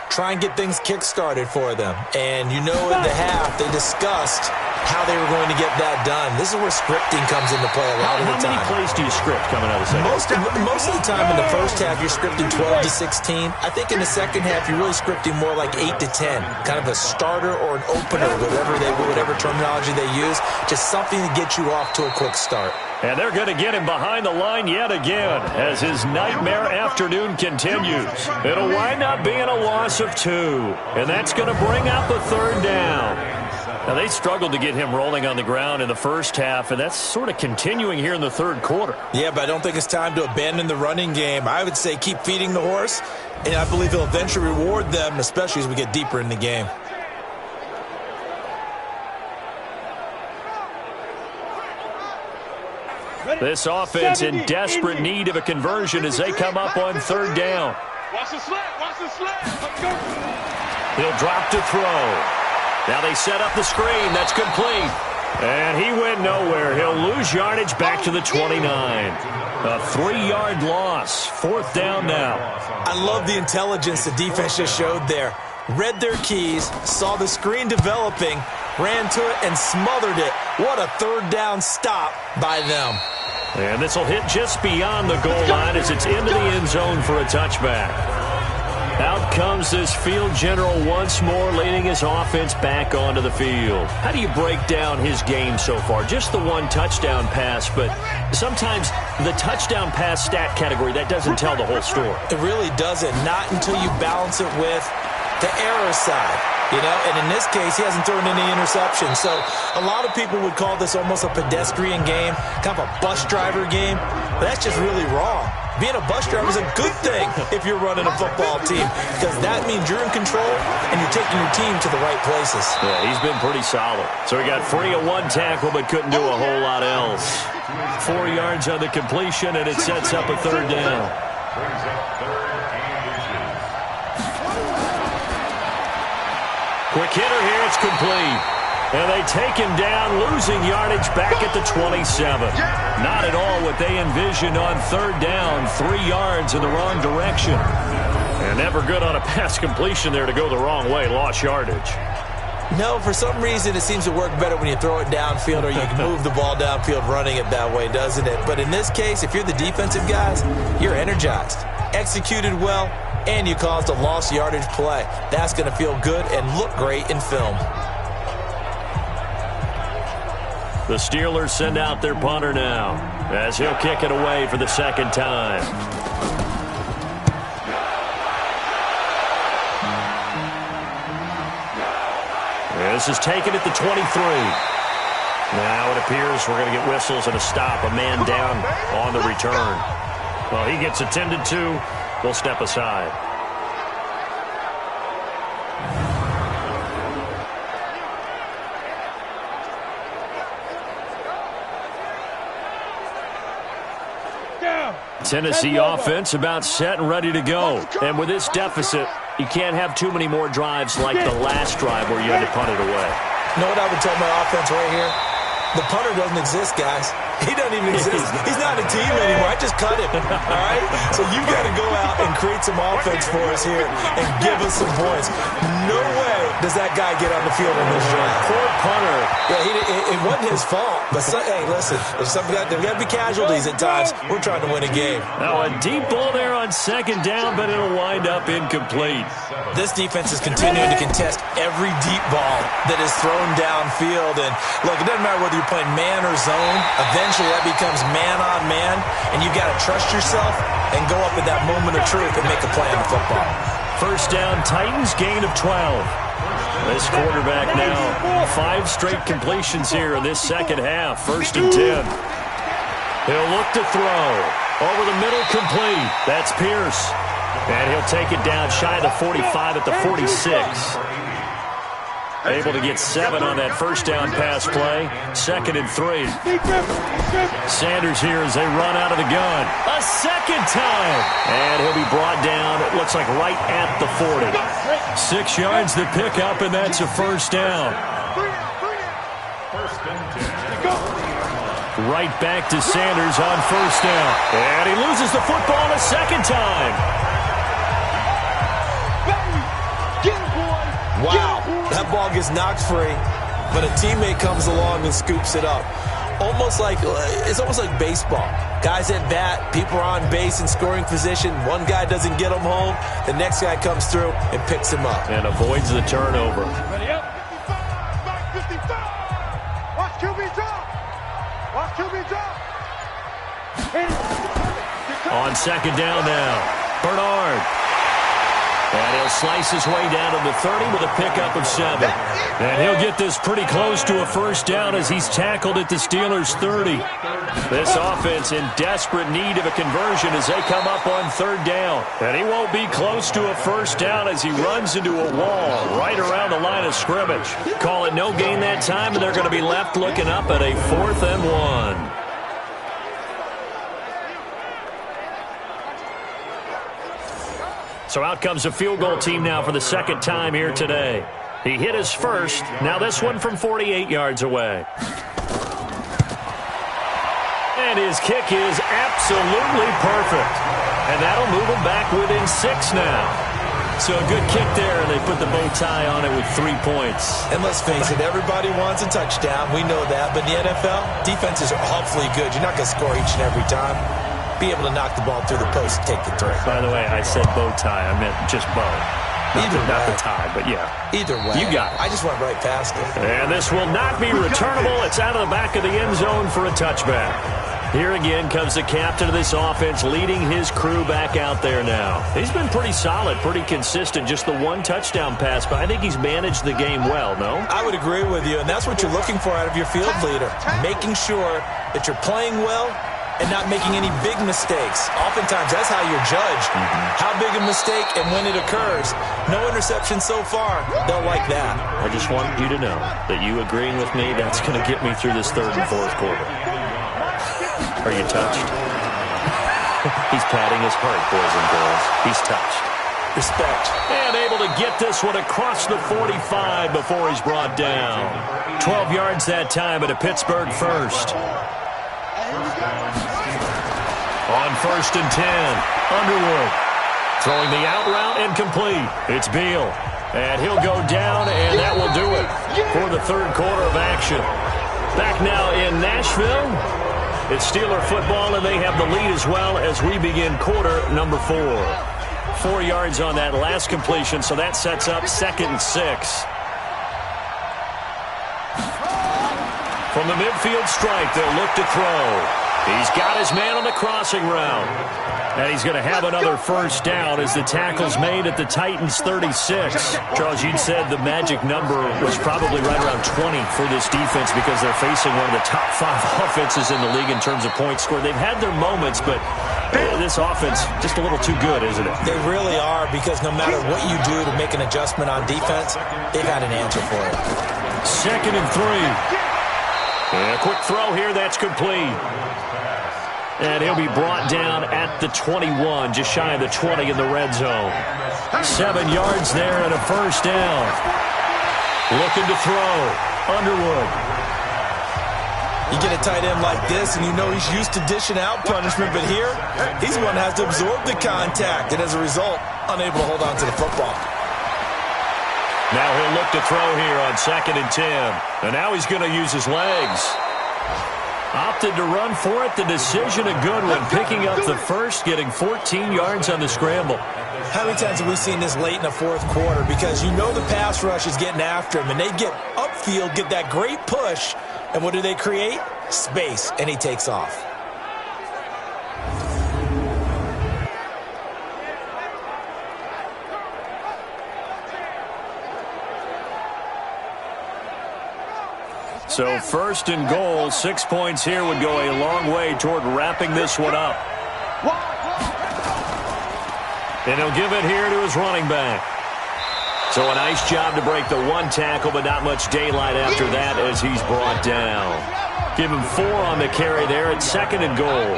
Try and get things kick-started for them. And you know in the half, they discussed how they were going to get that done. This is where scripting comes into play a lot of the time. How many plays do you script coming out of the second? Most of the time in the first half, you're scripting 12 to 16. I think in the second half, you're really scripting more like 8 to 10. Kind of a starter or an opener, whatever terminology they use. Just something to get you off to a quick start. And they're going to get him behind the line yet again as his nightmare afternoon continues. It'll wind up being a loss of 2. And that's going to bring up a third down. Now, they struggled to get him rolling on the ground in the first half, and that's sort of continuing here in the third quarter. Yeah, but I don't think it's time to abandon the running game. I would say keep feeding the horse, and I believe he'll eventually reward them, especially as we get deeper in the game. This offense in desperate need of a conversion as they come up on third down. Watch the slant. Watch the slant. Let's go. He'll drop to throw. Now they set up the screen. That's complete. And he went nowhere. He'll lose yardage back to the 29. A 3-yard loss. Fourth down now. I love the intelligence the defense just showed there. Read their keys, saw the screen developing, ran to it, and smothered it. What a third down stop by them. And this will hit just beyond the goal line as it's into the end zone for a touchback. Out comes this field general once more, leading his offense back onto the field. How do you break down his game so far? Just the one touchdown pass, but sometimes the touchdown pass stat category, that doesn't tell the whole story. It really doesn't, not until you balance it with the error side. You know, and in this case, he hasn't thrown any interceptions. So a lot of people would call this almost a pedestrian game, kind of a bus driver game. But that's just really wrong. Being a bus driver is a good thing if you're running a football team, because that means you're in control and you're taking your team to the right places. Yeah, he's been pretty solid. So he got free of one tackle but couldn't do a whole lot else. 4 yards on the completion, and it sets up a third down. Quick hitter here, it's complete. And they take him down, losing yardage back at the 27. Not at all what they envisioned on third down, 3 yards in the wrong direction. And never good on a pass completion there to go the wrong way, lost yardage. No, for some reason it seems to work better when you throw it downfield or you can move the ball downfield running it that way, doesn't it? But in this case, if you're the defensive guys, you're energized, executed well, and you caused a lost yardage play. That's going to feel good and look great in film. The Steelers send out their punter now as he'll kick it away for the second time. This is taken at the 23. Now it appears we're going to get whistles and a stop. A man down on the return. Well, he gets attended to. We'll step aside. Tennessee offense about set and ready to go. And with this deficit, you can't have too many more drives like the last drive where you had to punt it away. You know what I would tell my offense right here? The punter doesn't exist, guys. He doesn't even exist. He's not a team anymore. I just cut him, all right? So you got to go out and create some offense for us here and give us some points. No way does that guy get on the field in this drive. Poor punter. Yeah, it wasn't his fault. But, hey, listen, there's got to be casualties at times. We're trying to win a game. Now a deep ball there on second down, but it'll wind up incomplete. This defense is continuing to contest every deep ball that is thrown downfield. And, look, it doesn't matter whether you're playing man or zone. Eventually that becomes man-on-man, and you've got to trust yourself and go up at that moment of truth and make a play on the football. First down, Titans, gain of 12. This quarterback now, 5 straight completions here in this second half. First and 10. He'll look to throw. Over the middle, complete. That's Pierce. And he'll take it down shy of the 45 at the 46. Able to get 7 on that first down pass play. Second and 3. Sanders here as they run out of the gun. A second time. And he'll be brought down, it looks like right at the 40. 6 yards to pick up, and that's a first down. Right back to Sanders on first down. And he loses the football a second time. Wow. That ball gets knocked free, but a teammate comes along and scoops it up. It's almost like baseball. Guys at bat, people are on base in scoring position. One guy doesn't get him home. The next guy comes through and picks him up. And avoids the turnover. Ready up. 55. Watch QB drop. Watch QB drop. On second down now, Bernard. And he'll slice his way down to the 30 with a pickup of 7. And he'll get this pretty close to a first down as he's tackled at the Steelers' 30. This offense in desperate need of a conversion as they come up on third down. And he won't be close to a first down as he runs into a wall right around the line of scrimmage. Call it no gain that time, and they're going to be left looking up at a 4th and 1. So out comes a field goal team now for the second time here today. He hit his first. Now this one from 48 yards away. And his kick is absolutely perfect. And that'll move him back within 6 now. So a good kick there, and they put the bow tie on it with 3 points. And let's face it, everybody wants a touchdown. We know that. But in the NFL, defenses are awfully good. You're not going to score each and every time. Be able to knock the ball through the post and take the 3. By the way, I said bow tie. I meant just bow. Not the tie, but yeah. Either way. You got it. I just went right past it. And this will not be returnable. It's out of the back of the end zone for a touchback. Here again comes the captain of this offense leading his crew back out there now. He's been pretty solid, pretty consistent. Just the 1 touchdown pass, but I think he's managed the game well, no? I would agree with you, and that's what you're looking for out of your field leader. Making sure that you're playing well and not making any big mistakes. Oftentimes, that's how you're judged. How big a mistake and when it occurs. No interception so far. They'll like that. I just want you to know that you agreeing with me, that's going to get me through this 3rd and 4th quarter. Are you touched? He's patting his heart, boys and girls. He's touched. Respect. And able to get this one across the 45 before he's brought down. 12 yards that time at a Pittsburgh first. On first and 10, Underwood throwing the out route incomplete. It's Beal, and he'll go down, and that will do it for the 3rd quarter of action. Back now in Nashville, it's Steeler football, and they have the lead as well as we begin quarter number 4. 4 yards on that last completion, so that sets up 2nd and 6. From the midfield stripe, they'll look to throw. He's got his man on the crossing route. And he's going to have another first down as the tackle's made at the Titans' 36. Charles, you'd said the magic number was probably right around 20 for this defense because they're facing one of the top 5 offenses in the league in terms of points scored. They've had their moments, but this offense just a little too good, isn't it? They really are, because no matter what you do to make an adjustment on defense, they've had an answer for it. 2nd and 3. And a quick throw here, that's complete. And he'll be brought down at the 21, just shy of the 20 in the red zone. 7 yards there and a first down. Looking to throw. Underwood. You get a tight end like this, and you know he's used to dishing out punishment, but here, he's the one that has to absorb the contact, and as a result, unable to hold on to the football. Now he'll look to throw here on 2nd and 10. And now he's going to use his legs. Opted to run for it. The decision a good one. Picking up the first, getting 14 yards on the scramble. How many times have we seen this late in the fourth quarter? Because you know the pass rush is getting after him, and they get upfield, get that great push, and what do they create? Space, and he takes off. So 1st and goal, 6 points here would go a long way toward wrapping this one up. And he'll give it here to his running back. So a nice job to break the 1 tackle, but not much daylight after that as he's brought down. Give him 4 on the carry there at 2nd and goal.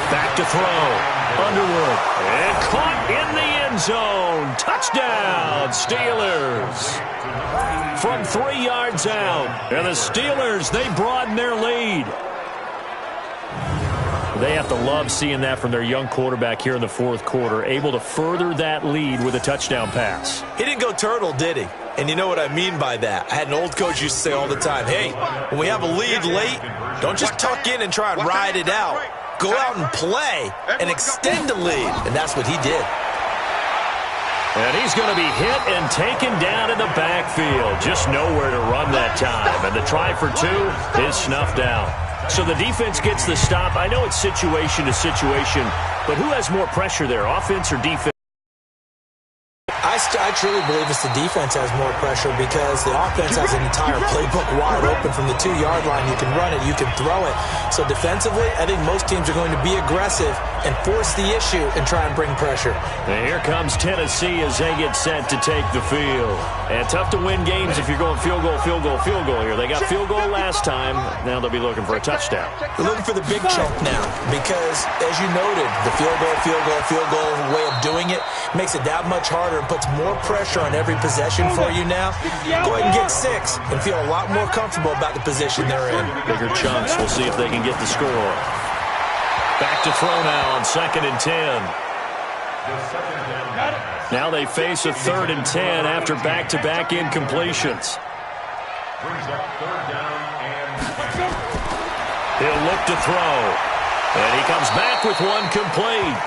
Back to throw. Underwood. And caught in the end zone. Touchdown, Steelers. From 3 yards out. And the Steelers, they broaden their lead. They have to love seeing that from their young quarterback here in the fourth quarter, able to further that lead with a touchdown pass. He didn't go turtle, did he? And you know what I mean by that. I had an old coach used to say all the time, hey, when we have a lead late, don't just tuck in and try and ride it out. Go out and play and extend the lead. And that's what he did. And he's going to be hit and taken down in the backfield. Just nowhere to run that time. And the try for 2 is snuffed out. So the defense gets the stop. I know it's situation to situation, but who has more pressure there, offense or defense? I truly believe it's the defense has more pressure because the offense has an entire playbook wide open from the 2-yard line. You can run it, you can throw it. So defensively, I think most teams are going to be aggressive and force the issue and try and bring pressure. And here comes Tennessee as they get set to take the field. And tough to win games if you're going field goal, field goal, field goal here. They got field goal last time. Now they'll be looking for a touchdown. They're looking for the big chunk now because, as you noted, the field goal way of doing it makes it that much harder and puts more pressure on every possession for you now. Go ahead and get 6 and feel a lot more comfortable about the position they're in. Bigger chunks. We'll see if they can get the score. Back to throw now on 2nd and 10. Now they face a 3rd and 10 after back-to-back incompletions. He'll look to throw. And he comes back with one complete.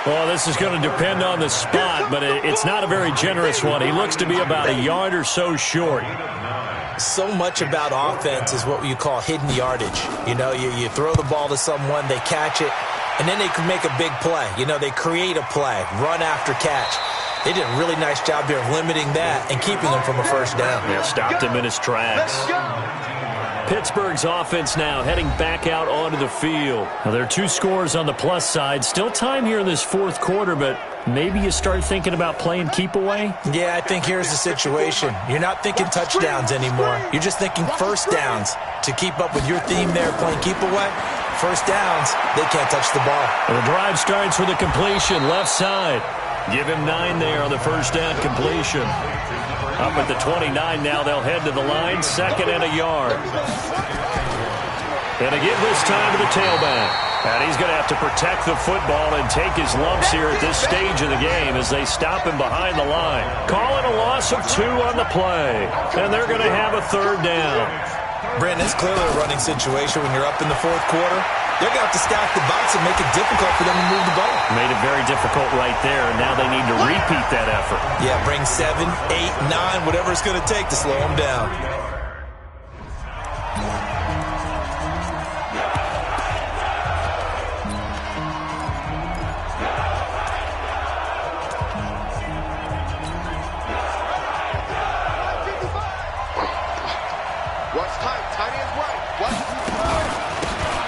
Well, this is going to depend on the spot, but it's not a very generous one. He looks to be about a yard or so short. So much about offense is what you call hidden yardage. You know, you throw the ball to someone, they catch it, and then they can make a big play. You know, they create a play, run after catch. They did a really nice job here of limiting that and keeping him from a first down. Yeah, stopped him in his tracks. Pittsburgh's offense now heading back out onto the field. Now, there are 2 scores on the plus side. Still time here in this fourth quarter, but maybe you start thinking about playing keep away? Yeah, I think here's the situation. You're not thinking touchdowns anymore. You're just thinking first downs. To keep up with your theme there, playing keep away, first downs, they can't touch the ball. Well, the drive starts with a completion left side. Give him 9 there on the first down completion. Up at the 29 now, they'll head to the line, 2nd and a yard. And to give this time to the tailback. And he's going to have to protect the football and take his lumps here at this stage of the game as they stop him behind the line. Calling a loss of 2 on the play. And they're going to have a 3rd down. Brandon, it's clearly a running situation when you're up in the fourth quarter. They're going to have to stack the box and make it difficult for them to move the ball. Made it very difficult right there, and now they need to repeat that effort. Yeah, bring 7, 8, 9, whatever it's going to take to slow them down.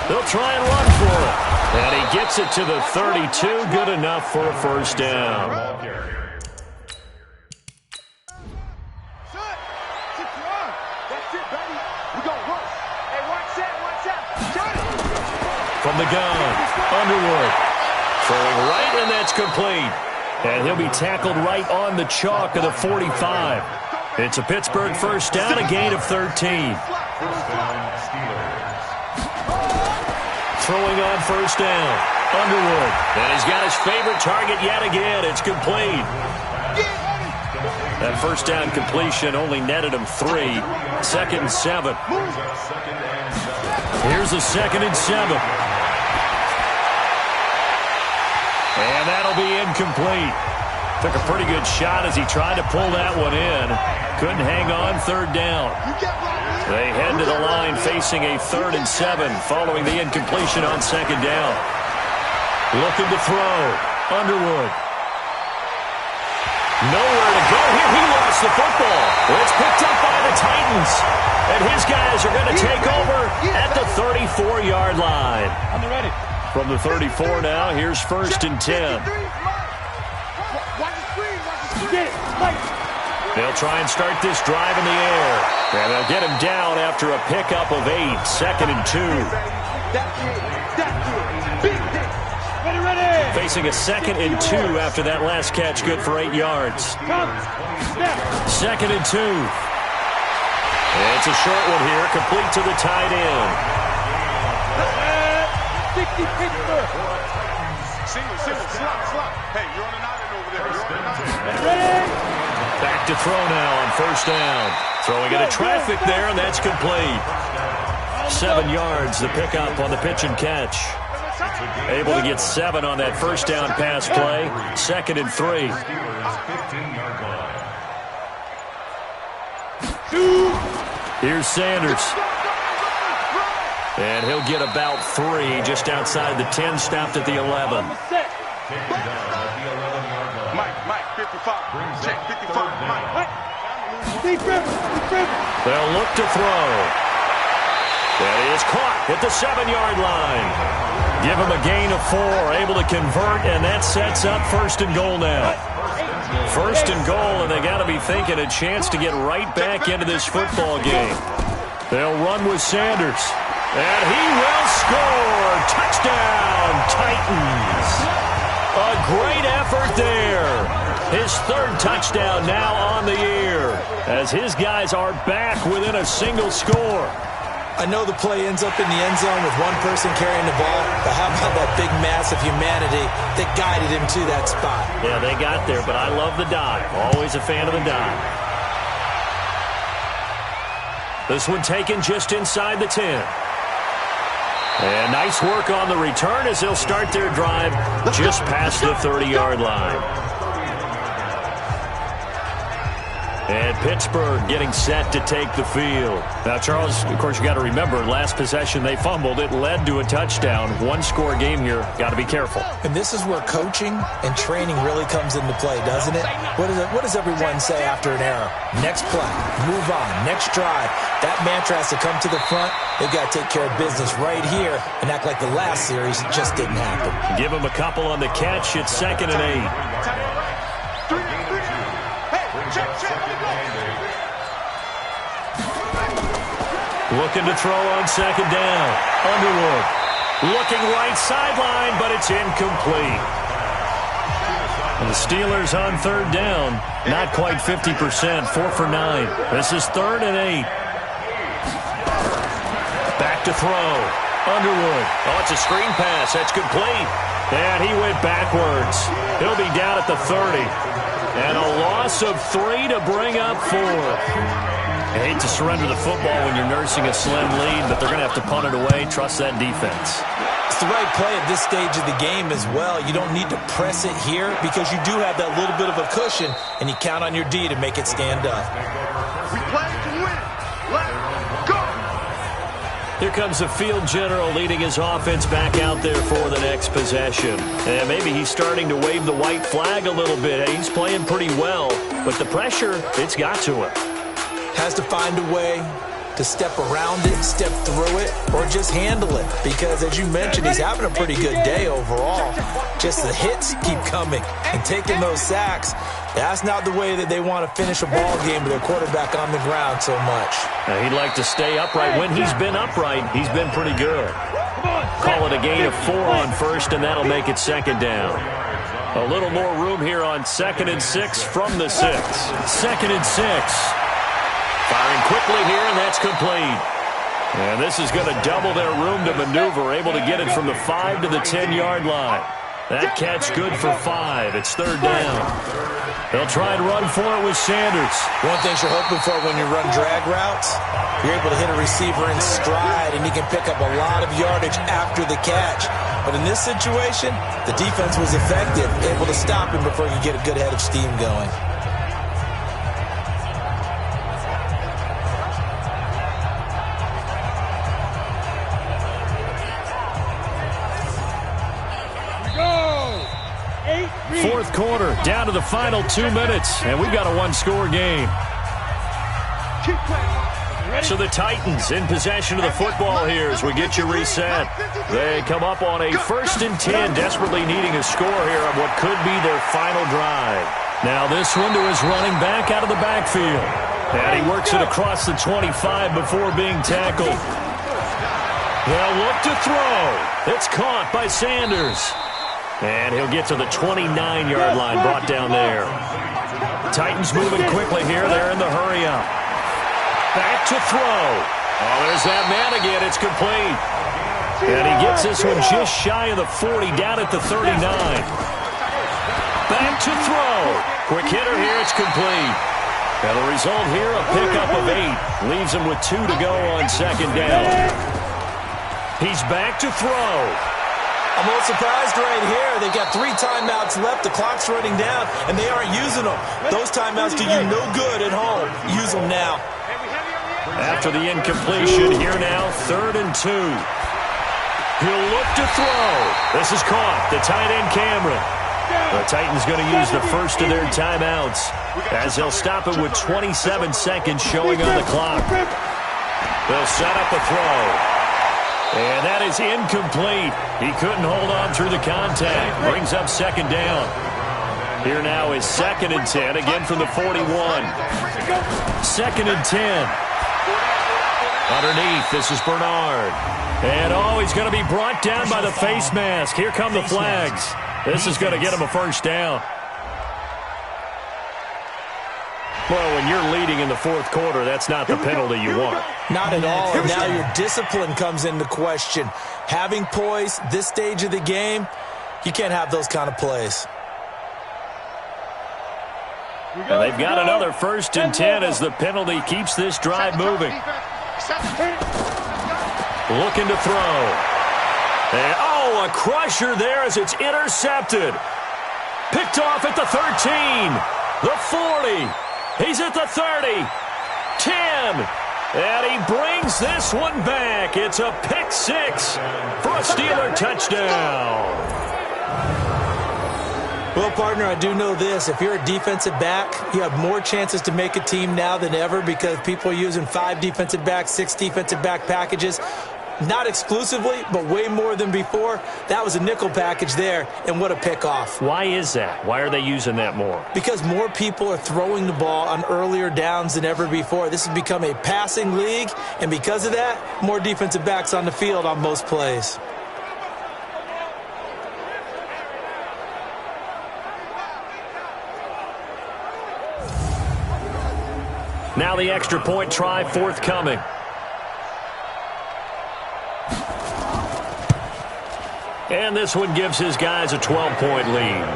They'll try and run for it. And he gets it to the 32. Good enough for a first down. from the gun. Underwood throwing right, and that's complete. And he'll be tackled right on the chalk of the 45. It's a Pittsburgh first down, a gain of 13. Throwing on first down. Underwood. And he's got his favorite target yet again. It's complete. That first down completion only netted him 3. 2nd and 7. Here's a 2nd and 7. And that'll be incomplete. Took a pretty good shot as he tried to pull that one in. Couldn't hang on, 3rd down. They head to the line facing a 3rd and 7 following the incompletion on 2nd down. Looking to throw. Underwood. Nowhere to go here. He lost the football. It's picked up by the Titans. And his guys are going to take over at the 34-yard line. On the ready. From the 34 now, here's 1st and 10. They'll try and start this drive in the air. And they'll get him down after a pickup of 8. 2nd and 2. Facing a 2nd and 2 after that last catch, good for 8 yards. 2nd and 2. It's a short one here, complete to the tight end. 60 Pittsburgh. Slot. Hey, you're on an island over there. Back to throw now on first down. Throwing into traffic there, and that's complete. 7 yards, the pickup on the pitch and catch. Able to get 7 on that first down pass play. 2nd and 3. Here's Sanders. And he'll get about 3 just outside the 10, stopped at the 11. Mike, 55. Check 55. Mike. They'll look to throw. That is caught at the 7-yard line. Give him a gain of 4, able to convert, and that sets up 1st and goal now. 1st and goal, and they got to be thinking a chance to get right back into this football game. They'll run with Sanders, and he will score. Touchdown, Titans. A great effort there. His 3rd touchdown now on the year, as his guys are back within a single score. I know the play ends up in the end zone with one person carrying the ball, but how about that big mass of humanity that guided him to that spot? Yeah, they got there, but I love the dive. Always a fan of the dive. This one taken just inside the 10. And nice work on the return as they'll start their drive just past the 30-yard line. And Pittsburgh getting set to take the field. Now, Charles, of course, you got to remember, last possession they fumbled. It led to a touchdown. 1-score game here. Got to be careful. And this is where coaching and training really comes into play, doesn't it? What does everyone say after an error? Next play, move on, next drive. That mantra has to come to the front. They've got to take care of business right here and act like the last series just didn't happen. Give them a couple on the catch. It's 2nd and 8. Looking to throw on 2nd down. Underwood looking right sideline, but it's incomplete. And the Steelers on 3rd down, not quite 50%, 4 for 9. This is 3rd and 8. Back to throw. Underwood. Oh, it's a screen pass. That's complete. And he went backwards. He'll be down at the 30. And a loss of 3 to bring up 4. I hate to surrender the football when you're nursing a slim lead, but they're going to have to punt it away. Trust that defense. It's the right play at this stage of the game as well. You don't need to press it here because you do have that little bit of a cushion, and you count on your D to make it stand up. We play to win. Let's go. Here comes the field general leading his offense back out there for the next possession. And maybe he's starting to wave the white flag a little bit. He's playing pretty well, but the pressure, it's got to him. Has to find a way to step around it, step through it, or just handle it. Because, as you mentioned, he's having a pretty good day overall. Just the hits keep coming and taking those sacks. That's not the way that they want to finish a ball game with their quarterback on the ground so much. He'd like to stay upright. When he's been upright, he's been pretty good. Call it a gain of 4 on first, and that'll make it second down. A little more room here on 2nd and 6 from the 6. 2nd and 6. Firing quickly here, and that's complete. And this is going to double their room to maneuver, able to get it from the 5 to the 10-yard line. That catch good for 5. It's 3rd down. They'll try and run for it with Sanders. One thing you're hoping for when you run drag routes, you're able to hit a receiver in stride, and he can pick up a lot of yardage after the catch. But in this situation, the defense was effective, able to stop him before he could get a good head of steam going. Fourth quarter, down to the final 2 minutes, and we've got a one-score game. So the Titans in possession of the football here as we get you reset. They come up on a 1st and 10, desperately needing a score here on what could be their final drive. Now this one to his running back out of the backfield. And he works it across the 25 before being tackled. They'll look to throw. It's caught by Sanders. And he'll get to the 29-yard line, brought down there. Titans moving quickly here. They're in the hurry-up. Back to throw. Oh, there's that man again. It's complete. And he gets this one just shy of the 40, down at the 39. Back to throw. Quick hitter here. It's complete. And the result here, a pickup of 8. Leaves him with 2 to go on 2nd down. He's back to throw. I'm a little surprised right here. They've got 3 timeouts left. The clock's running down, and they aren't using them. Those timeouts do you no good at home. Use them now. After the incompletion, here now, 3rd and 2. He'll look to throw. This is caught. The tight end, Cameron. The Titans going to use the first of their timeouts as they'll stop it with 27 seconds showing on the clock. They'll set up a throw. And that is incomplete. He couldn't hold on through the contact. Brings up 2nd down. Here now is 2nd and 10, again from the 41. 2nd and 10. Underneath, this is Bernard. And, he's going to be brought down by the face mask. Here come the flags. This is going to get him a 1st down. Well, when you're leading in the 4th quarter, that's not the penalty you want. Not at all. And now your discipline comes into question. Having poise this stage of the game, you can't have those kind of plays. And they've got another 1st and 10 as the penalty keeps this drive moving. Looking to throw. And, a crusher there as it's intercepted. Picked off at the 13, the 40. He's at the 30, 10, and he brings this one back. It's a pick 6 for a Steeler touchdown. Well, partner, I do know this. If you're a defensive back, you have more chances to make a team now than ever because people are using 5 defensive backs, 6 defensive back packages. Not exclusively, but way more than before. That was a nickel package there, and what a pickoff. Why is that? Why are they using that more? Because more people are throwing the ball on earlier downs than ever before. This has become a passing league, and because of that, more defensive backs on the field on most plays. Now the extra point try forthcoming. And this one gives his guys a 12-point lead.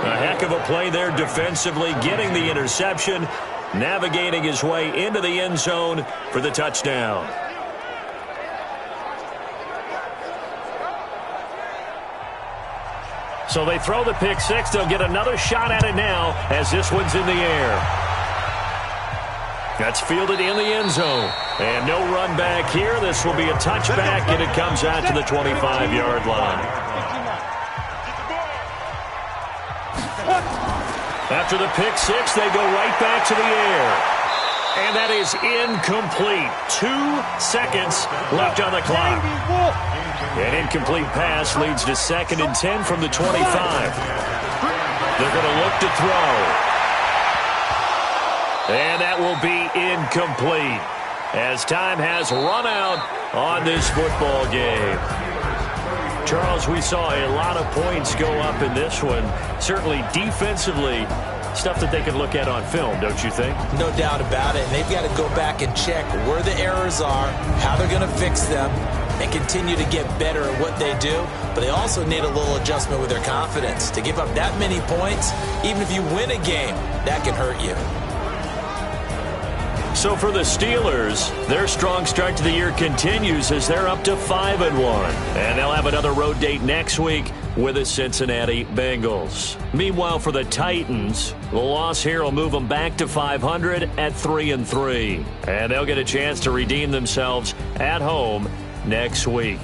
A heck of a play there defensively, getting the interception, navigating his way into the end zone for the touchdown. So they throw the pick 6. They'll get another shot at it now as this one's in the air. That's fielded in the end zone. And no run back here. This will be a touchback, and it comes out to the 25-yard line. After the pick 6, they go right back to the air. And that is incomplete. 2 seconds left on the clock. An incomplete pass leads to 2nd and 10 from the 25. They're going to look to throw. And that will be incomplete. as time has run out on this football game. Charles, we saw a lot of points go up in this one. Certainly defensively, stuff that they can look at on film, don't you think? No doubt about it. And they've got to go back and check where the errors are, how they're going to fix them, and continue to get better at what they do. But they also need a little adjustment with their confidence. To give up that many points, even if you win a game, that can hurt you. So for the Steelers, their strong start to the year continues as they're up to 5-1. And they'll have another road date next week with the Cincinnati Bengals. Meanwhile, for the Titans, the loss here will move them back to 500 at 3-3. And they'll get a chance to redeem themselves at home next week.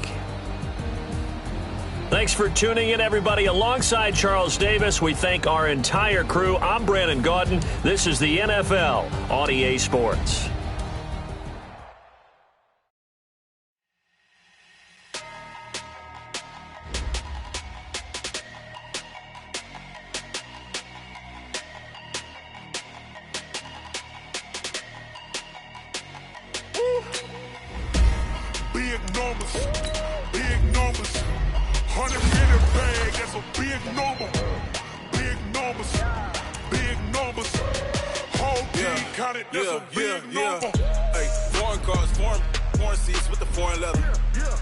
Thanks for tuning in, everybody. Alongside Charles Davis, we thank our entire crew. I'm Brandon Gaudin. This is the NFL on EA Sports. Big numbers, big numbers. 100-minute bag, that's a big number. Big numbers, big numbers. Whole team counted, that's a big number. Hey, foreign cars, foreign seats with the foreign leather.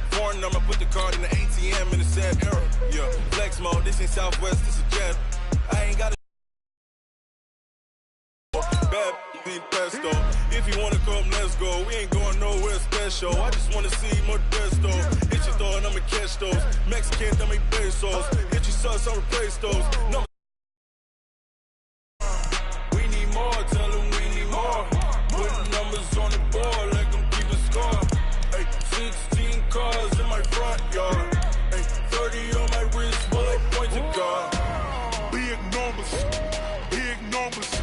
Foreign number, put the card in the ATM in the sad era. Yeah, flex mode, this ain't Southwest, this is Jet. I ain't got a bad pesto. If you wanna come, let's go. We ain't going nowhere special. I just wanna see more pesto. Hit your throw and I'ma catch those. Mexican, dummy pesos. Hit your sauce, I'll replace those. No. We need more, tell them we need more. Putting numbers on the board like I'm keeping score. Hey, 16 cars in my front yard. Hey, 30 on my wrist, while I point to God. Big numbers, big numbers.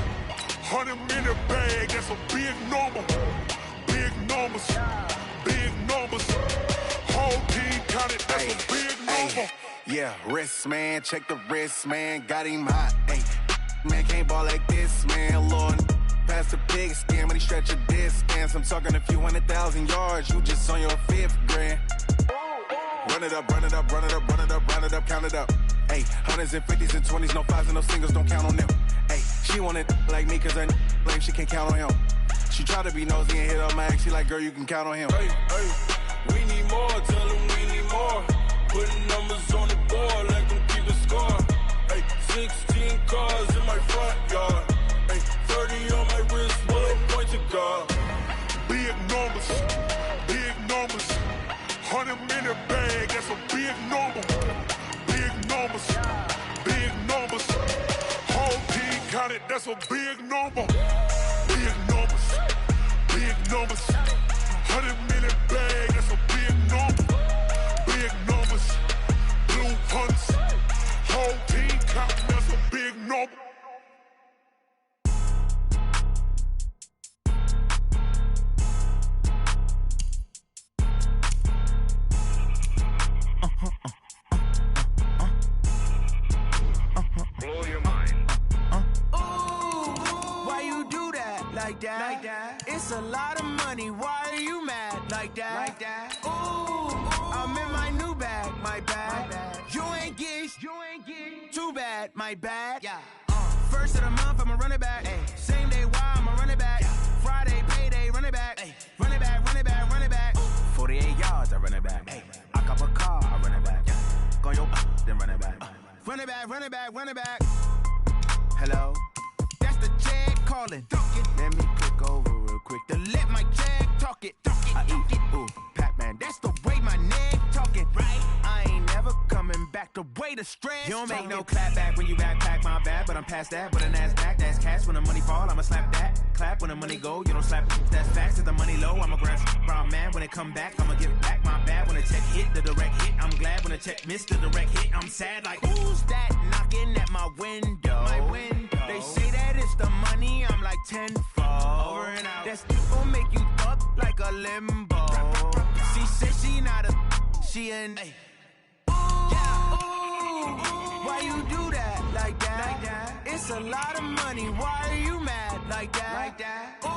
100-minute bag, that's a big number. Big numbers, big numbers. Whole team counted, that's a big number. Yeah, wrist man, check the wrist man, got him hot. Hey, man can't ball like this, man. Lord, past the pig skin, but he stretch a distance. I'm talking a few 100,000 yards, you just on your 5th grand. Run it up, run it up, run it up, run it up, run it up, count it up. Hey, 100s and 50s and 20s, no 5s and no singles, don't count on them. Hey, she want it like me, cause her blame, she can't count on him. She try to be nosy and hit on my ex, she like, girl, you can count on him. Hey, hey, we need more, tell them we need more. Putting numbers on the board like I'm keeping score. Hey, 16 cars in my front yard. Hey, 30 on my wrist, while I point to God. Big numbers, big numbers. 100-minute bag, that's a big number. Big numbers, big numbers. Whole team counted, that's a big number. Big numbers, big numbers. 100-minute bag, that's a big number. Big numbers, blue hunts. Whole team counted, that's a big number. Like that. It's a lot of money. Why are you mad like that? Ooh, I'm in my new bag, my bad. You ain't getting too bad, my bad. Yeah. First of the month, I'ma run it back. Ay. Same day, why I'ma run it back. Yeah. Friday, payday, run it back. Ay. Run it back, run it back, run it back. 48 yards, I run it back. Ay. I cop a car, I run it back. Yeah. Go your then run it back. Run it back, run it back, run it back. Hello? That's the check calling. Let me click over real quick to let my check talk it. I eat it, ooh, Pac-Man. That's the way my neck talking, right? I ain't never coming back the way the stress. You don't make no clap back when you backpack, my bad. But I'm past that, but a NASDAQ, that's cash. When the money fall, I'ma slap that. Clap when the money go, you don't slap. That's facts. If the money low, I'ma grab brown man. When it come back, I'ma give back my bad. When the check hit, the direct hit, I'm glad. When the check missed, the direct hit, I'm sad. Like, who's that knocking at my window? My window. They say that it's the money, I'm like tenfold. Over and out. That's gon' make you up like a limbo. She said she not a, she an. Ay. Yeah. Ooh, why you do that like that? It's a lot of money. Why are you mad like that? Ooh,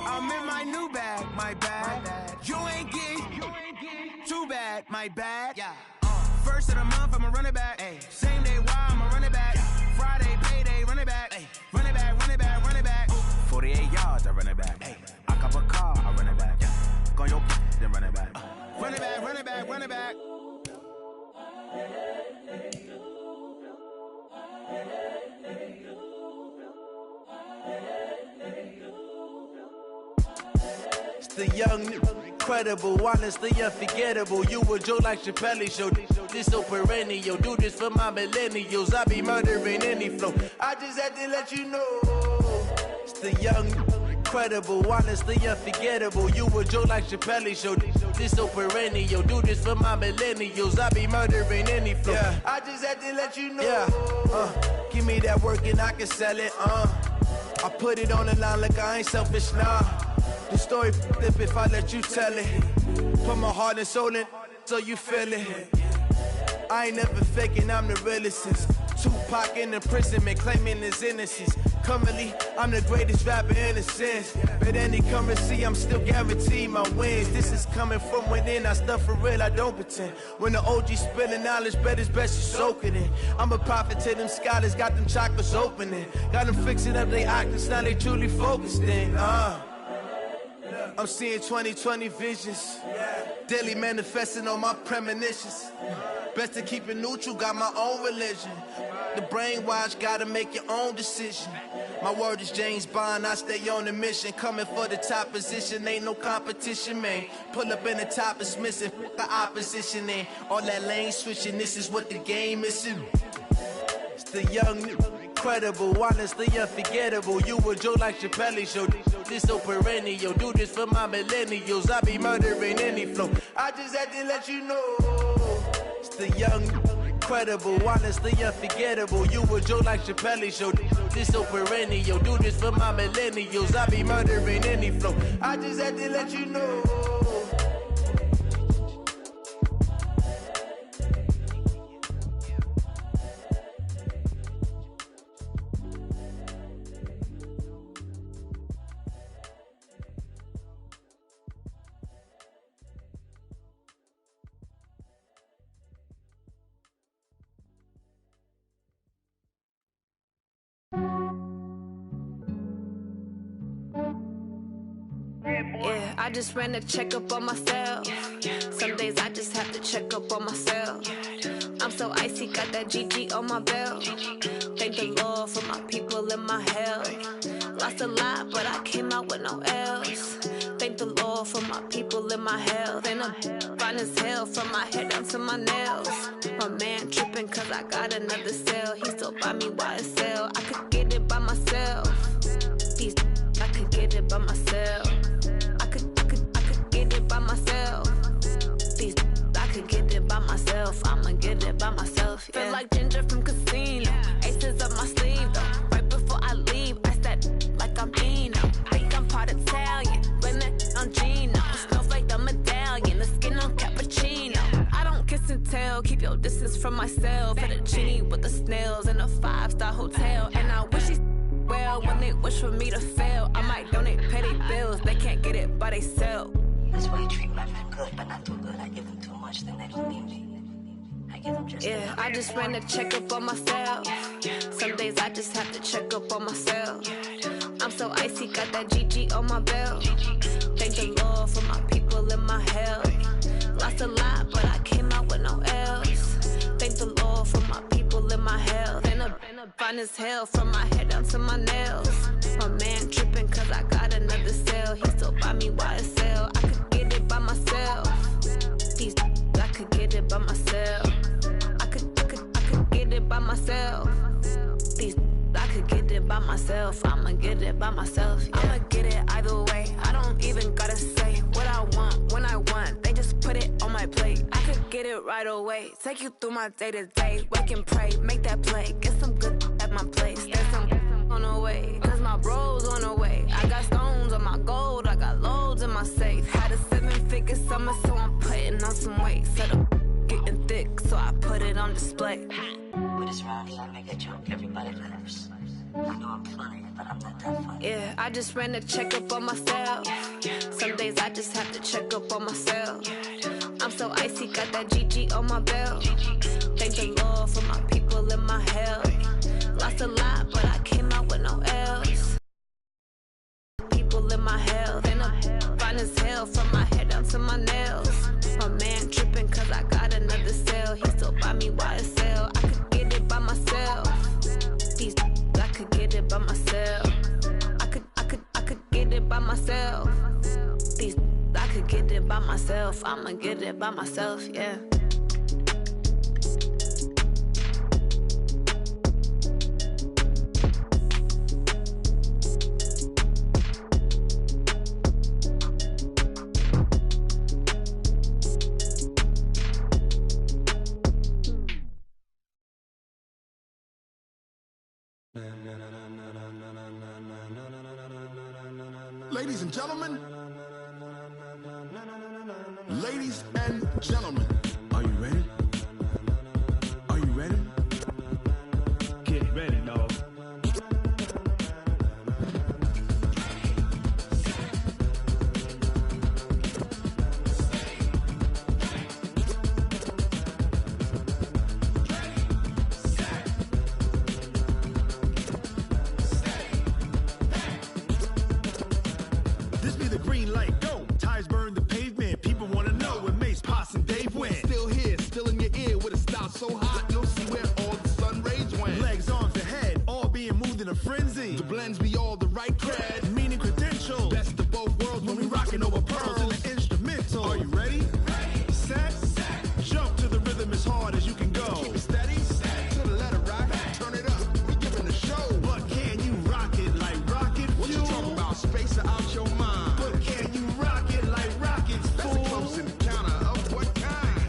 I'm in my new bag. my bad. Yeah. First of the month, I'm a running back. Ay. Same day, why I'm a running back. Friday, payday, running back. Ay. Running back, running back, running back. 48 yards, I run it back. Ay. I cop a car, I run it back. Go on your then run it back. Run it back, run it back, run it back. It's the young, incredible, honestly unforgettable. You a joke like Chappelle show. This so perennial. Do this for my millennials. I be murdering any flow. I just had to let you know. It's the young, incredible, honestly unforgettable. You a joke like Chappelle show. This so perennial. Do this for my millennials. I be murdering any flow. Yeah. I just had to let you know. Yeah. Give me that work and I can sell it. I put it on the line like I ain't selfish, nah. The story flip if I let you tell it. Put my heart and soul in so you feel it. I ain't never faking, I'm the realest since Tupac in imprisonment, claiming his innocence. Currently, I'm the greatest rapper in a sense. But any currency, I'm still guaranteed my wins. This is coming from within, I stuff for real, I don't pretend. When the OG spilling knowledge, bet it's best you soak it in. I'm a prophet to them scholars, got them chakras opening. Got them fixing up their octaves, now they truly focused in. I'm seeing 2020 visions. Daily manifesting on my premonitions. Best to keep it neutral, got my own religion. The brainwash, gotta make your own decision. My word is James Bond, I stay on the mission. Coming for the top position, ain't no competition, man. Pull up in the top is missing, the opposition in. All that lane switching, this is what the game is. It's the young, incredible, honestly unforgettable. You a joke like Chappelle show. This so perennial. Do this for my millennials. I be murdering any flow. I just had to let you know. It's the young, incredible, honestly unforgettable. You a joke like Chappelle show. This so perennial. Do this for my millennials. I be murdering any flow. I just had to let you know. Yeah, I just ran a checkup on myself. Some days I just have to check up on myself. I'm so icy, got that GG on my belt. Thank the Lord for my people and my health. Lost a lot, but I came out with no L's. Thank the Lord for my people and my health. And I'm fine as hell from my head down to my nails. My man tripping cause I got another cell. He still buy me YSL. I could get it by myself. These I could get it by myself. I could get it by myself. These I could get it by myself. I'ma get it by myself. Yeah. Feel like Ginger from Casino. Aces up my sleeve though. Right before I leave, I start like I'm Eno. Think I'm part Italian, blame it on Gino. Snowflake the medallion, the skin on cappuccino. I don't kiss and tell, keep your distance from myself. Fettuccine with the snails in a 5-star hotel. And I wish he's well when they wish for me to fail. I might donate petty bills, they can't get it by themselves. That's why you treat my friend good, but not too good. I give them too much, then they don't need me. I give them just yeah, I just ran a checkup on myself. Some days I just have to check up on myself. I'm so icy, got that GG on my belt. Thank the Lord for my people and my health. Lost a lot, but I came out with no L's. Thank the Lord for my people and my health. And I'm fine as hell from my head down to my nails. My man tripping cause I got another cell. He still buy me YSL. I could get it by myself. These I could get it by myself. I could get it by myself. These I could get it by myself. I'ma get it by myself. Yeah. I'ma get it either way. I don't even gotta say what I want when I want. They just put it on my plate. I could get it right away. Take you through my day to day. Wake and pray, make that play. Get some good at my place. There's some on the way. Cause my bro's on the way. I got stones on my gold. I got loads in my safe. Had a 7-figure summer, so I'm putting on some weight. Set up getting thick, so I put it on display. With this round here, I make a joke. Everybody laughs. I know I'm funny, but I'm not that funny. Yeah, I just ran a checkup on myself. Some days I just have to check up on myself. I'm so icy, got that GG on my belt. Thank the Lord for my people in my health. Lost a lot, but I came out with no L's. People in my health, and I'm fine as hell from my head down to my nails. My man tripping cause I got another sale. He still buy me YSL. I could get it by myself. These I could get it by myself. I could get it by myself. These I could get it by myself. I'ma get it by myself, yeah. Ladies and gentlemen, ladies and gentlemen, are you ready? Are you ready? Get ready, dog. This be the green light, go. Tires burn the pavement. People want to know where Mace, Poss, and Dave went. Still here, still in your ear with a style so hot, you'll see where all the sun rays went. Legs, arms, and head, all being moved in a frenzy. The blends be all the right cred, meaning credentials. Best of both worlds when we rocking over pearls in the instrumental. Are you ready? Set, jump to the rhythm as hard as you can go. Keep it steady, to the letter right. Turn it up, we giving the show. But can you rock it like rocket fuel? What you talking about? Space out your mind. But can you rock it like rockets, fool? That's a close encounter of what kind?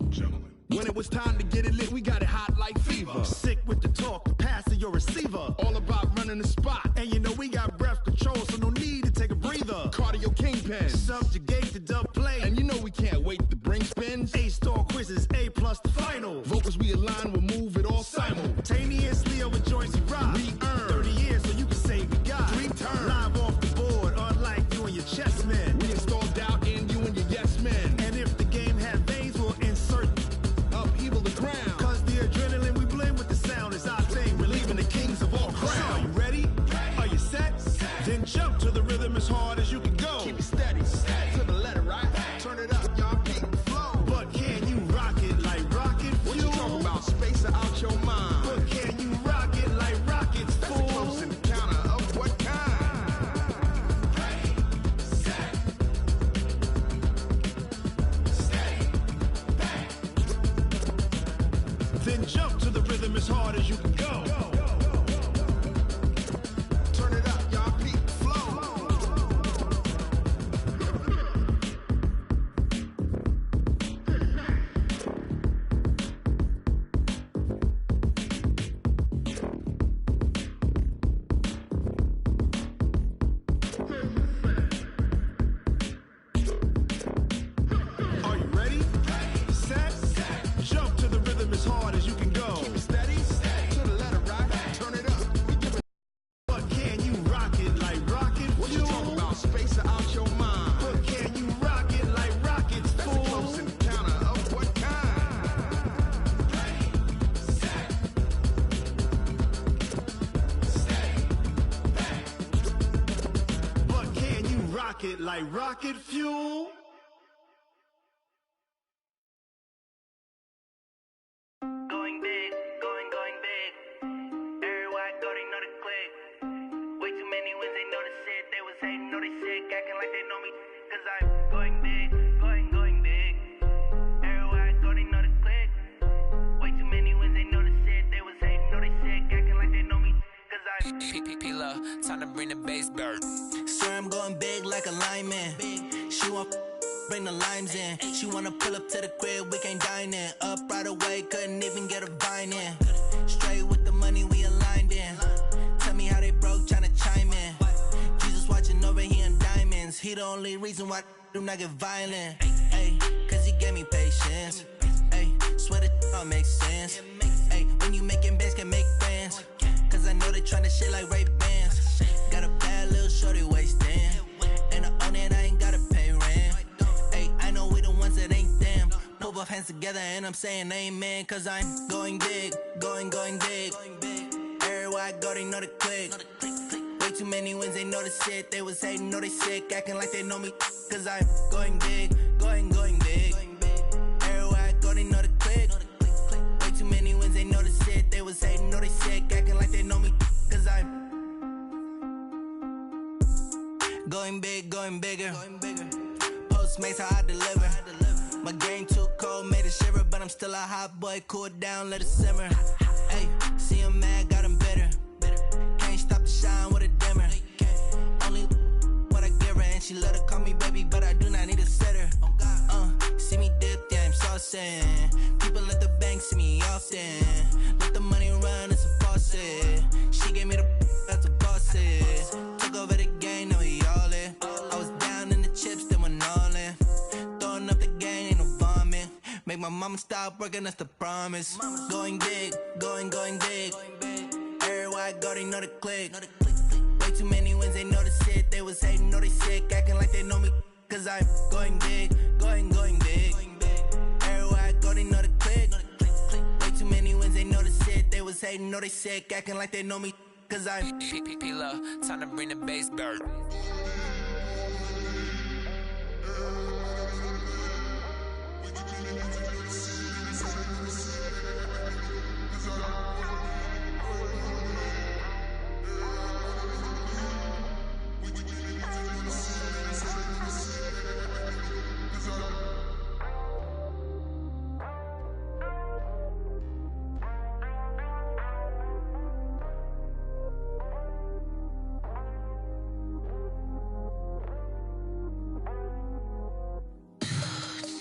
Gentlemen. When it was time to get it lit, we got it hot like fever. Sick with the talk, the pass to your receiver. All about running the spot. And you know we got breath control, so no need to take a breather. Cardio kingpin. Subjugate the dub play. And you know we can't wait to bring spins. A-star quizzes, A+ the final. Vocals we align, we'll move it all simultaneously over joints we rock. We earn 30 years so you can say we got 3 turns. Live off the board, unlike you and your chess men. We install doubt in you and your yes men. And if the game had veins, we'll insert upheaval the ground. Cause the adrenaline we blend with the sound is our thing. Relieving the kings of all crowns. So are you ready? Are you set? Then jump to the rhythm as hard as you can go. Keep it steady, to the letter right. Turn it up, y'all keep the flow. But can you rock it like rocket fuel? What you talking about? Space out your mind. But can you rock it like rockets, fool? That's a close encounter of what kind? Then jump to the rhythm as hard as you can go. Turn it up, y'all keep the flow. Are you ready? Set, jump to the rhythm as hard as you can go. Keep it steady, to the letter right. Turn it up, we give it. But can you rock it like rocket fuel? What you talking about? Space out your mind. But can you rock it like rockets, fool? That's a close encounter of what kind? But can you rock it like rocket fuel? Going big, going big. Everywhere I go, they know the click. Way too many wins, they know the shit. They was hating, know they sick, acting like they know me. Cause I'm going big, going big. Everywhere I go, they know the click. Way too many wins, they know the shit. They was hating, know they sick, acting like they know me. Cause I'm P-P-P-Love, time to bring the bass bird. swear I'm going big like a lineman. She want bring the limes in. She wanna pull up to the crib, we can't dine in. Up right away, couldn't even get a vine in. Straight with the money we aligned in. Tell me how they broke, tryna chime in. Jesus watching over here in diamonds. He the only reason why do not get violent. Ay, cause he gave me patience. Ay, swear that all makes sense. Ay, when you making bands, can make friends. Cause I know they tryna shit like Ray-Bans. Got a bad little shorty wasting. And I own it, I ain't hands together and I'm saying amen, cause I'm going big, going big. Everywhere I go, they know the click. Way too many wins, they know the shit. They was hating, know they sick, acting like they know me, cause I'm going big, going big. Everywhere I go, they know the click. Way too many wins, they know the shit. They was hating, know they sick, acting like they know me, cause I'm going big, going bigger. Postmates, how I deliver. My game too cold, made it shiver, but I'm still a hot boy. Cool it down, let it simmer. Hey, see him mad, got him bitter. Can't stop the shine with a dimmer. Only what I give her, and she love to call me baby, but I do not need a sitter. See me dip, yeah, I'm saucing. People at the bank see me often. Let the money run, it's a faucet. She gave me the that's a boss is. Took over the game, now we all in. I was down in the chips, then went all in. Throwing up the game, ain't no vomit. Make my mama stop working, that's the promise. Going big, going big. Everywhere I go, they know the click. Way too many wins, they know the shit. They was hating, know they sick, acting like they know me, cause I'm going big, going big. Everywhere I go, they know the click. Way too many wins, they know the shit. They was hating, know they sick, acting like they know me, cause I'm P-Lo, time to bring the bass bird.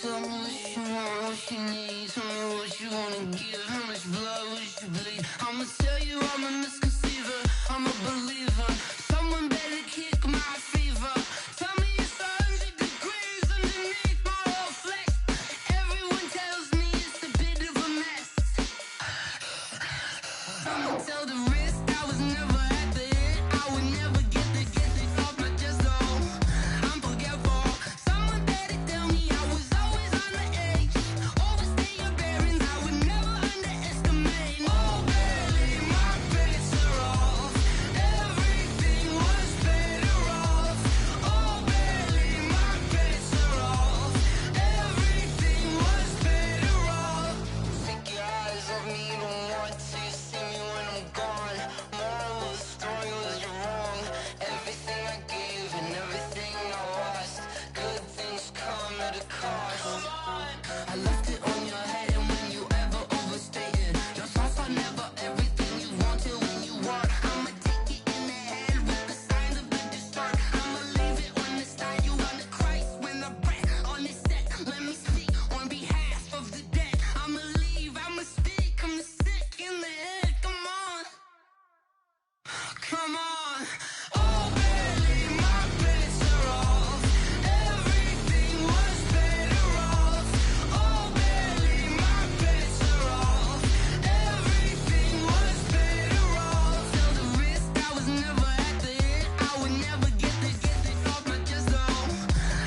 Tell me what you want, what you need. Tell me what you wanna give. How much blood would you bleed? I'ma tell you I'm a misconceiver. I'm a believer. Someone better kick my fever. Tell me it's 100 degrees underneath my whole flesh. Everyone tells me it's a bit of a mess. I'ma tell the risk I was never at the hit. I would never get this off my chest though. I'm forgetful. Someone better tell me I was always on the edge. Overstay your bearings, I would never underestimate. Oh baby, my bets are off. Everything was better off. Oh baby, my bets are off. Everything was better off. Take your eyes off me, don't want to see me when I'm gone. Moral of the story was you're wrong. Everything I gave and everything I lost. Good things come at a cost. I left it on your head, and when you ever overstated, your thoughts are never everything you wanted when you want. I'ma take it in the head with the signs of the distort. I'ma leave it on the side. You on the Christ when the breath on the set. Let me speak on behalf of the dead. I'ma leave, I'ma speak. I'm sick in the head. Come on, come on. Oh baby, my bets are off. Everything was better off. Oh baby, my bets are off. Everything was better off. Tell the risk I was never at the hit. I would never get this off my chest though.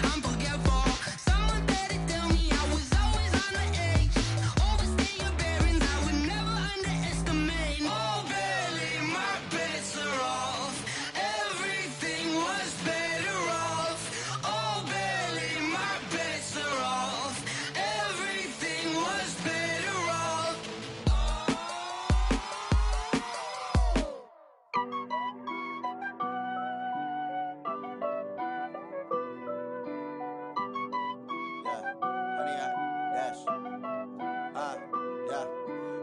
I'm forgetful. Someone better tell me I was always on the edge. Overstay your bearings, I would never underestimate. Oh baby, my bets are off. Everything was better off. Oh baby, my bets are off. Everything was better off.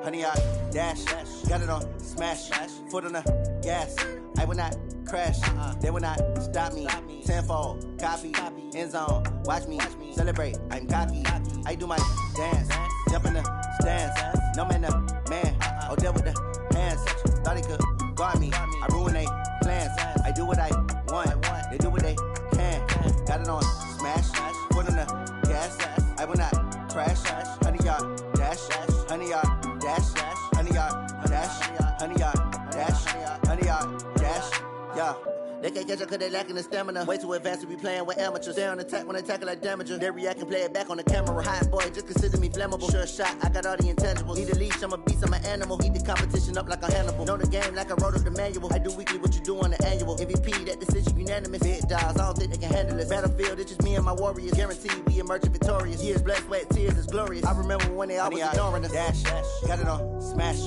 Honey, I dash, got it on smash, foot on the gas. I will not crash, they will not stop me. Tenfold, copy, end zone, watch me celebrate. I'm cocky, I do my dance, jump in the stands. No man, the man, oh, deal with the hands. Thought he could guard me, I ruin they plans. I do what I want, they do what they can. Got it on smash, foot on the gas. I will not crash, honey, y'all dash, honey, y'all dash, honey, y'all dash, honey, y'all dash, honey, y'all dash, yeah. They can't catch up cause they lacking the stamina. Way too advanced to be playing with amateurs. They on attack when they tackle like damager. They react and play it back on the camera. Hot boy, just consider me flammable. Sure shot, I got all the intangibles. Need a leash, I'm a beast, I'm an animal. Heat the competition up like a Hannibal. Know the game like I wrote up the manual. I do weekly what you do on the annual. MVP, that decision unanimous. Big dogs, I don't think they can handle it. Battlefield, it's just me and my warriors. Guaranteed we emerging victorious. Years, blood, sweat, tears is glorious. I remember when they always ignoring us. Dash, got it on, smash,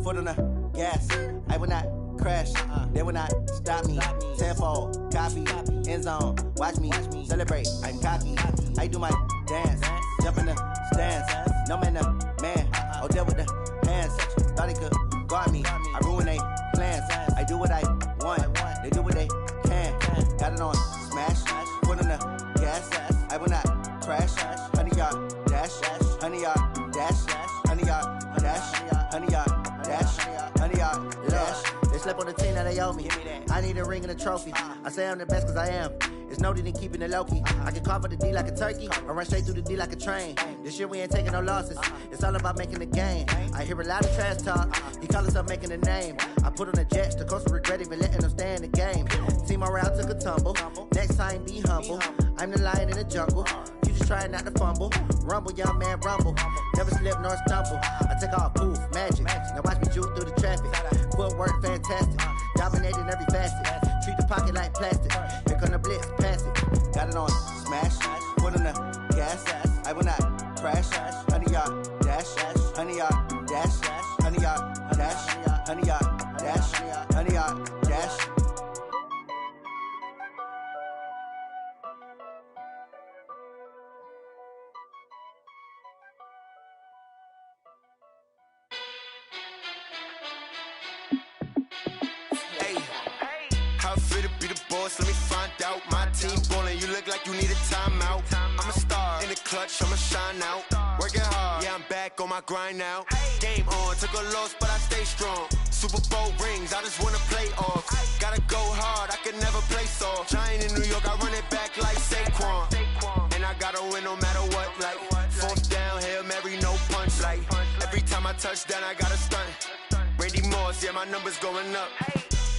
foot on the gas. I will not crash, they will not stop me. Tenfold, copy, end zone, watch me celebrate. I'm cocky, I do my dance, jump in the stands. No man, man, oh there with the hands. Thought he could guard me, I ruin they plans. I do what I want, they do what they can. Got it on, smash, foot on the gas. I will not crash, 100-yard dash, 100-yard dash, 100-yard dash, 100-yard dash, 100-yard dash. They slept on the team that they owe me. I need a ring and a trophy. I say I'm the best cause I am. It's no need in keeping it low key. I can carve for the D like a turkey, or run straight through the D like a train. This year we ain't taking no losses. It's all about making the game. I hear a lot of trash talk. He call himself making a name. I put on the Jets. The coach will regret even letting them stay in the game. Team around took a tumble. Next time be humble. I'm the lion in the jungle. You just trying not to fumble. Rumble, young man, rumble. Never slip nor stumble. I take off, poof, magic. Now watch me juke through the traffic. Footwork fantastic. Dominating every facet. Treat the pocket like plastic. Here come the blitz, pass it. Got it on, smash. Foot on the gas. I will not crash. 100-yard dash. 100-yard dash. 100-yard dash. 100-yard dash. 100-yard dash. Let me find out. My team ballin', you look like you need a timeout. I'm a star in the clutch, I'ma shine out. Working hard, yeah, I'm back on my grind now. Game on, took a loss, but I stay strong. Super Bowl rings, I just wanna play off. Gotta go hard, I can never play soft. Giant in New York, I run it back like Saquon. And I gotta win no matter what, like fourth down, Hail Mary, no punch. Like every time I touch down, I gotta stunt. Randy Moss, yeah, my numbers going up.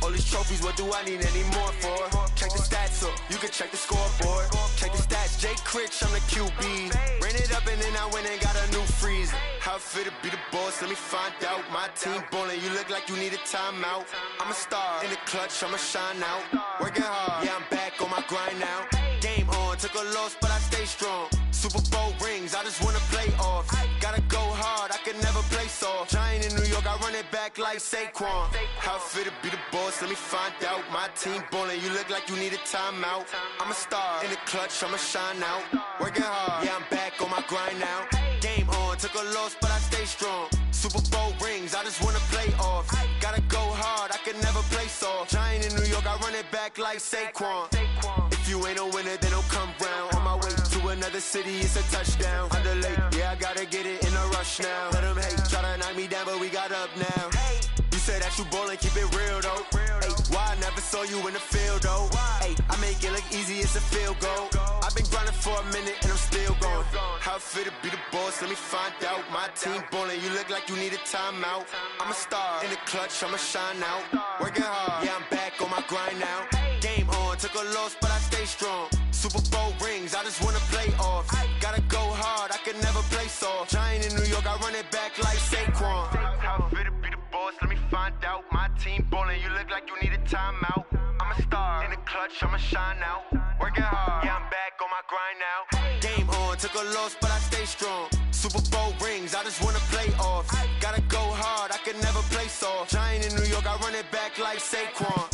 All these trophies, what do I need any more for? Check the stats up, you can check the scoreboard. Check the stats, Jay Critch, I'm the QB. Ran it up and then I went and got a new freeze. How it feel to be the boss, let me find out. My team ballin', you look like you need a timeout. I'm a star in the clutch, I'ma shine out. Working hard, yeah, I'm back on my grind now. Game on, took a loss, but I stay strong. Super Bowl rings, I just wanna play off. Gotta go hard, I can never play soft. Giant in New York, I run it back like Saquon. How it feel to be the boss, let me find out. My team ballin', you look like you need a timeout. I'm a star in the clutch, I'ma shine out. Working hard, yeah, I'm back on my grind now. Game on, took a loss, but I stay strong. Super Bowl rings, I just wanna play off. Gotta go hard, I can never play soft. Giant in New York, I run it back like Saquon. If you ain't a winner, then don't come round. On my way to another city, it's a touchdown. Underlay, yeah, I gotta get it in a rush now. Let them hate, try to knock me down, but we got up now. You said that you ballin', keep it real though. Hey, why I never saw you in the field though? Hey, I make it look easy, it's a field goal. I've been grinding for a minute and I'm still going. How it feel to be the boss, let me find out. My team ballin', you look like you need a timeout. I'm a star in the clutch, I'ma shine out. Working hard, yeah, I'm back on my grind now. Game on, took a loss, but I stay strong. Super Bowl rings, I just wanna play off. Gotta go hard, I can never play soft. Giant in New York, I run it back like Saquon. How it feel to be the boss, let me find out. My team ballin', you look like you need a timeout. I'm a star in the clutch, I'ma shine out. Working hard, yeah, I'm back on my grind now. Game on, took a loss, but I stay strong. Super Bowl rings, I just wanna play off. Gotta go hard, I can never play soft. Giant in New York, I run it back like Saquon.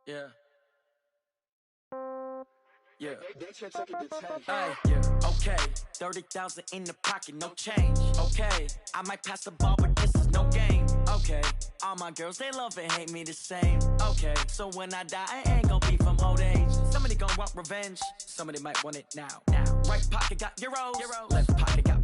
Yeah. Yeah. Hey, yeah. Okay. 30,000 in the pocket, no change. Okay. I might pass the ball, but this is no game. Okay. All my girls, they love and hate me the same. Okay. So when I die, I ain't gonna be from old age. Somebody gonna want revenge. Somebody might want it now. Right pocket got euros. Left pocket got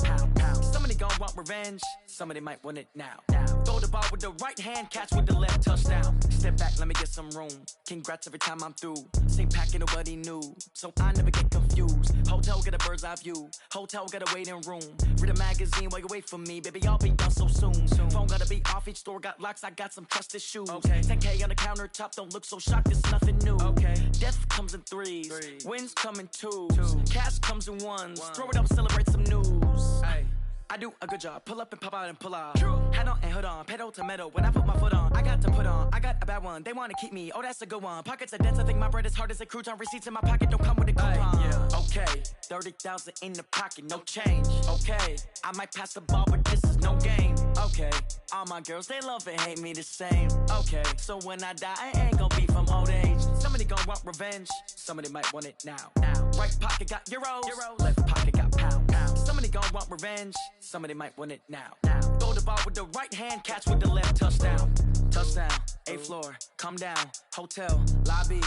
gon' want revenge. Somebody might want it now. Throw the ball with the right hand, catch with the left, touchdown. Step back, let me get some room. Congrats every time I'm through. Same pack and nobody knew, so I never get confused. Hotel get a bird's eye view. Hotel got a waiting room. Read a magazine while you wait for me, baby. I'll be done so soon. Phone gotta be off, each store got locks. I got some trusted shoes. Okay. 10K on the countertop, don't look so shocked. It's nothing new. Okay. Death comes in threes. Wins come in twos. Cash comes in ones. Throw it up, celebrate some news. Ay. I do a good job, pull up and pop out and pull out. Head on and hood on, pedal to metal. When I put my foot on, I got to put on. I got a bad one, they wanna keep me. Oh, that's a good one. Pockets are dense, I think my bread is hard as a crouton. Receipts in my pocket don't come with a coupon. Okay, 30,000 in the pocket, no change. Okay, I might pass the ball, but this is no game. Okay, all my girls, they love and hate me the same. Okay, so when I die, I ain't gon' be from old age. Somebody gon' want revenge, somebody might want it now. Right pocket got euros, left pocket got pounds. Somebody gon' want revenge, somebody might want it now. Throw the ball with the right hand, catch with the left, touchdown. Touchdown, 8th floor, come down, hotel, lobby.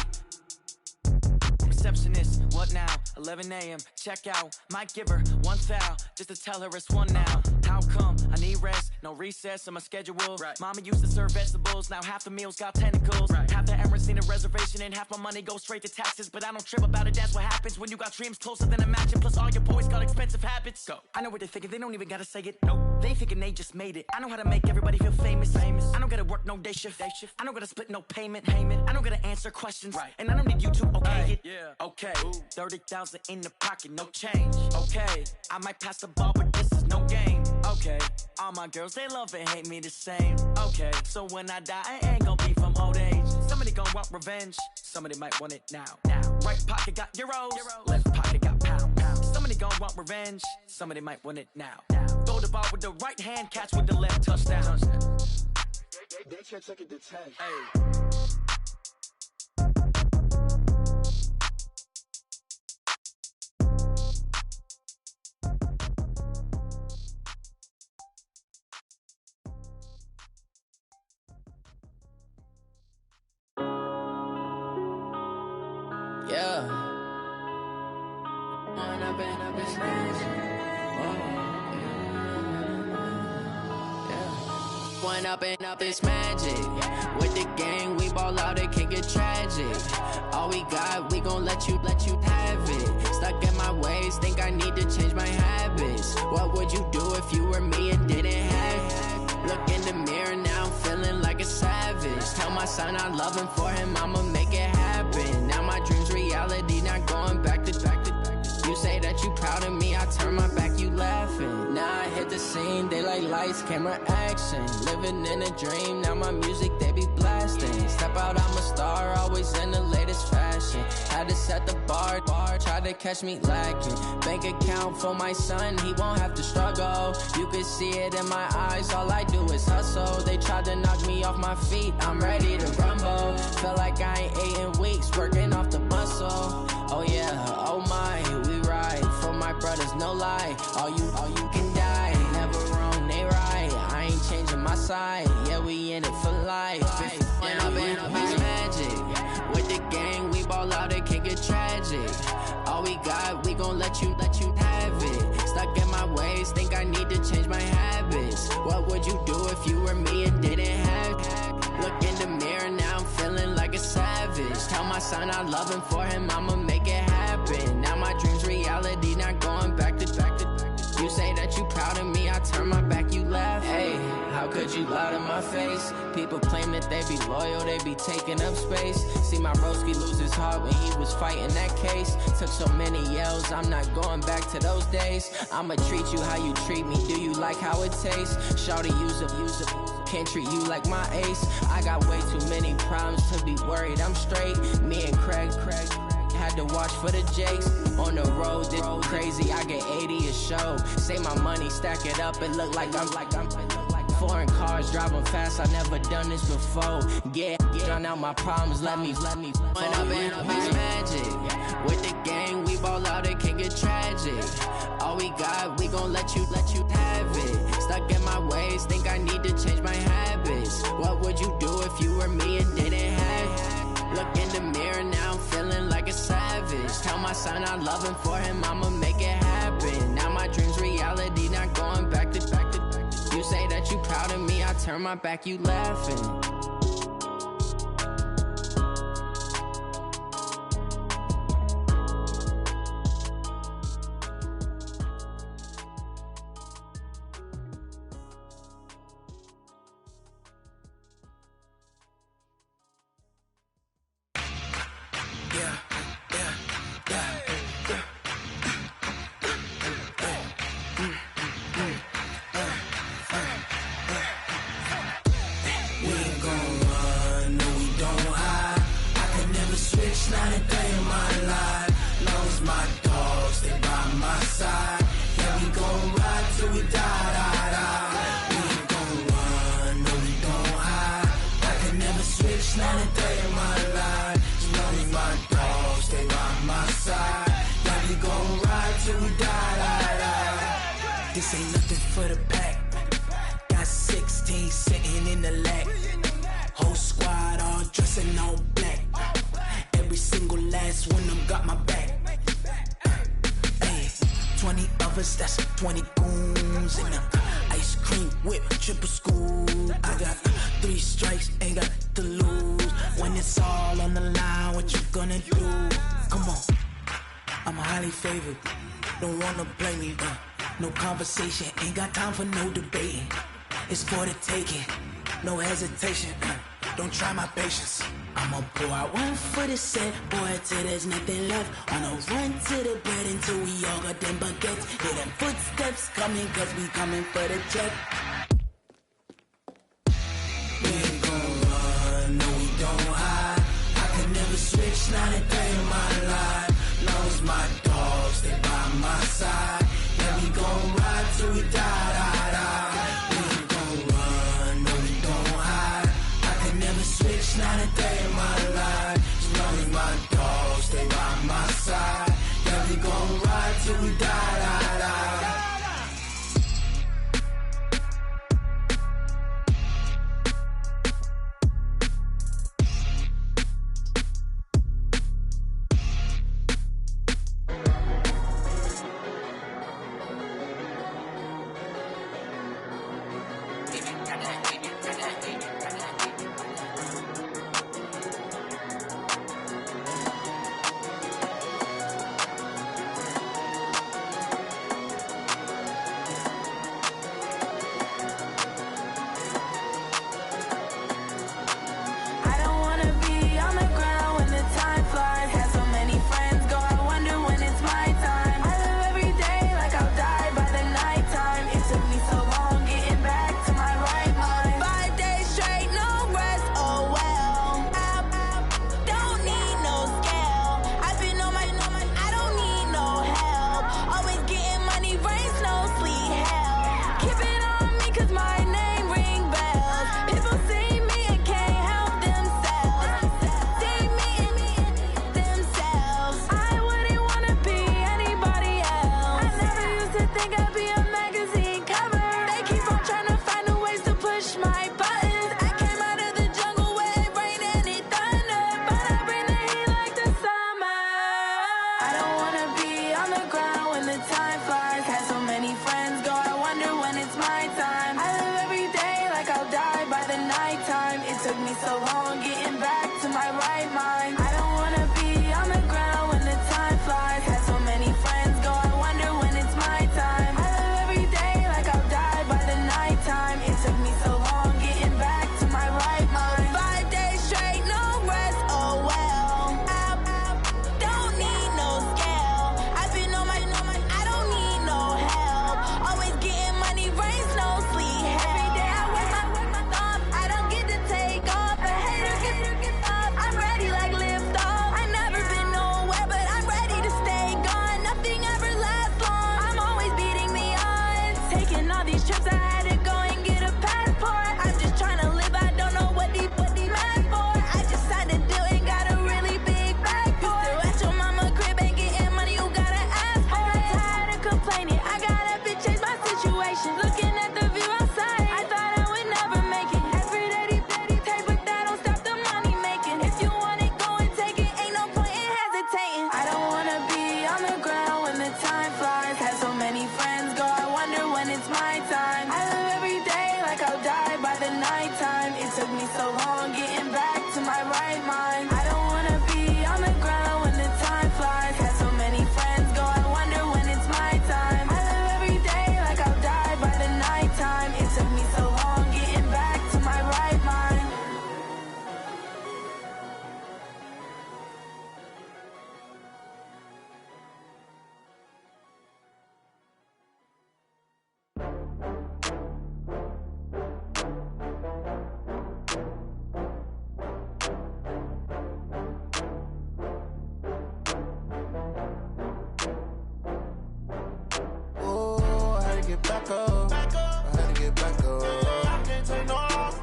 Receptionist, what now? 11 a.m., check out. Might give her one foul, just to tell her it's one now. How come? I need rest, no recess in my schedule. Mama used to serve vegetables, now half the meals got tentacles. Half the Emirates need a reservation and half my money goes straight to taxes. But I don't trip about it, that's what happens when you got dreams closer than a match. And plus all your boys got expensive habits. Go. I know what they're thinking, they don't even gotta say it. Nope. They thinking they just made it. I know how to make everybody feel famous. I don't gotta work no day shift. I don't gotta split no payment. I don't gotta answer questions. And I don't need you to okay it. Okay, 30,000 in the pocket, no change. Okay, I might pass the ball, but this is no game. Okay, all my girls, they love and hate me the same. Okay, so when I die, I ain't gon' be from old age. Somebody gon' want revenge, somebody might want it now. Right pocket got euros, left pocket got pounds. Somebody gon' want revenge, somebody might want it now. Throw the ball with the right hand, catch with the left, touchdown. They can't take it to 10. Yeah. One up and up is magic. With the gang, we ball out, it can get tragic. All we got, we gon' let you have it. Stuck in my ways, think I need to change my habits. What would you do if you were me and didn't have it? Look in the mirror now, I'm feeling like a savage. Tell my son I love him, for him I'ma make it happen. Now my dream's reality, not going back to. You say that you proud of me, I turn my back, you laughing. Now I hit the scene, they like lights, camera, action. Living in a dream, now my music, they be blasting. Step out, I'm a star, always in the latest fashion. Had to set the bar, try to catch me lacking. Bank account for my son, he won't have to struggle. You can see it in my eyes, all I do is hustle. They tried to knock me off my feet, I'm ready to rumble. Feel like I ain't ate in weeks, working off the muscle. Oh yeah, oh my, we ride for my brothers, no lie. All you can die, never wrong, they right. I ain't changing my side, yeah, we in it for life. And up is magic. With the gang, we ball out, it can get tragic. All we got, we gon' let you have it. Stuck in my ways, think I need to change my habits. What would you do if you were me and didn't have it? Look in the mirror, now I'm feeling like a savage. Tell my son I love him, for him I'ma make it happen. Now my dream's reality, not going back to. You say that you proud of me, I turn my back, you laugh. Hey, how could you lie to my face? People claim that they be loyal, they be taking up space. See my broski lose his heart when he was fighting that case. Took so many yells, I'm not going back to those days. I'ma treat you how you treat me, do you like how it tastes? Shawty, use up, can't treat you like my ace. I got way too many problems to be worried, I'm straight. Me and Craig had to watch for the Jakes. On the road, this crazy, I get 80 a show. Say my money, stack it up, it look like I'm foreign cars, driving fast, I never done this before. Yeah, drown out my problems, let me One up and up is magic. With the gang, we ball out, it can get tragic. All we got, we gon' let you have it. Stuck in my ways, think I need to change my habits. What would you do if you were me and didn't have it? Look in the mirror, now I'm feeling like a savage. Tell my son I love him, for him I'ma make it happen. Now my dream's reality, not going back to. turn my back, you laughing. This ain't nothing for the pack. Got 16 sitting in the lap. Whole squad all dressing all black. Every single last one of them got my back. Hey, 20 of us, that's 20 goons in the ice cream whip, triple school. I got 3 strikes, ain't got to lose. When it's all on the line, what you gonna do? Come on, I'm highly favored. Don't wanna blame me, no conversation, ain't got time for no debating. It's for the taking, no hesitation. Don't try my patience. I'ma pour out one for the set, boy, till there's nothing left. On a run to the bread until we all got them baguettes. Hear them footsteps coming, cause we coming for the check. We ain't gon' run, no we don't hide. I can never switch, not a day in my life. Long as my dogs, they by my side. Yeah, we gon' ride till we die. We ain't gon' run, no we don't hide. I can never switch, not a day in my life. As long as my dogs, they by my side. Yeah, we gon' ride till we die. Time. get back up. I had to get back up. I can't take no loss.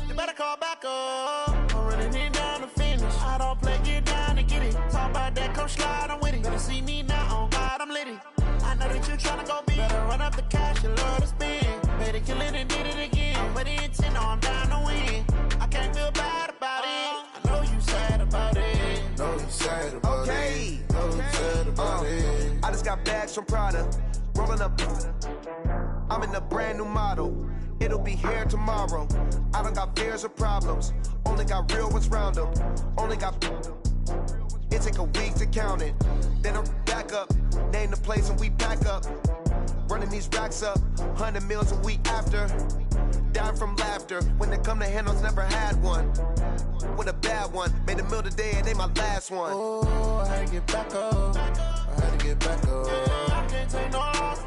You better call back up. I'm running it down to finish. I don't play, get down and get it. Talk about that, come slide, I'm with it. Better see me now, on God, I'm litty. I know that you tryna go big. Better run up the cash, you love to spend. Better kill it and did it again. But the intent, I'm down to win. I can't feel bad about it. I know you sad about it. Know you sad about it. Know you sad about it. I just got bags from Prada. Rolling up. I'm in a brand new model. It'll be here tomorrow. I don't got fears or problems. Only got real ones round them. Only got. It take a week to count it. Then I'm back up. Name the place and we pack up. Running these racks up. 100 meals a week after. Dying from laughter. When it come to handles, never had one. With a bad one. Made a meal today and they my last one. Oh, I had to get back up. I had to get back up. I can't take no loss.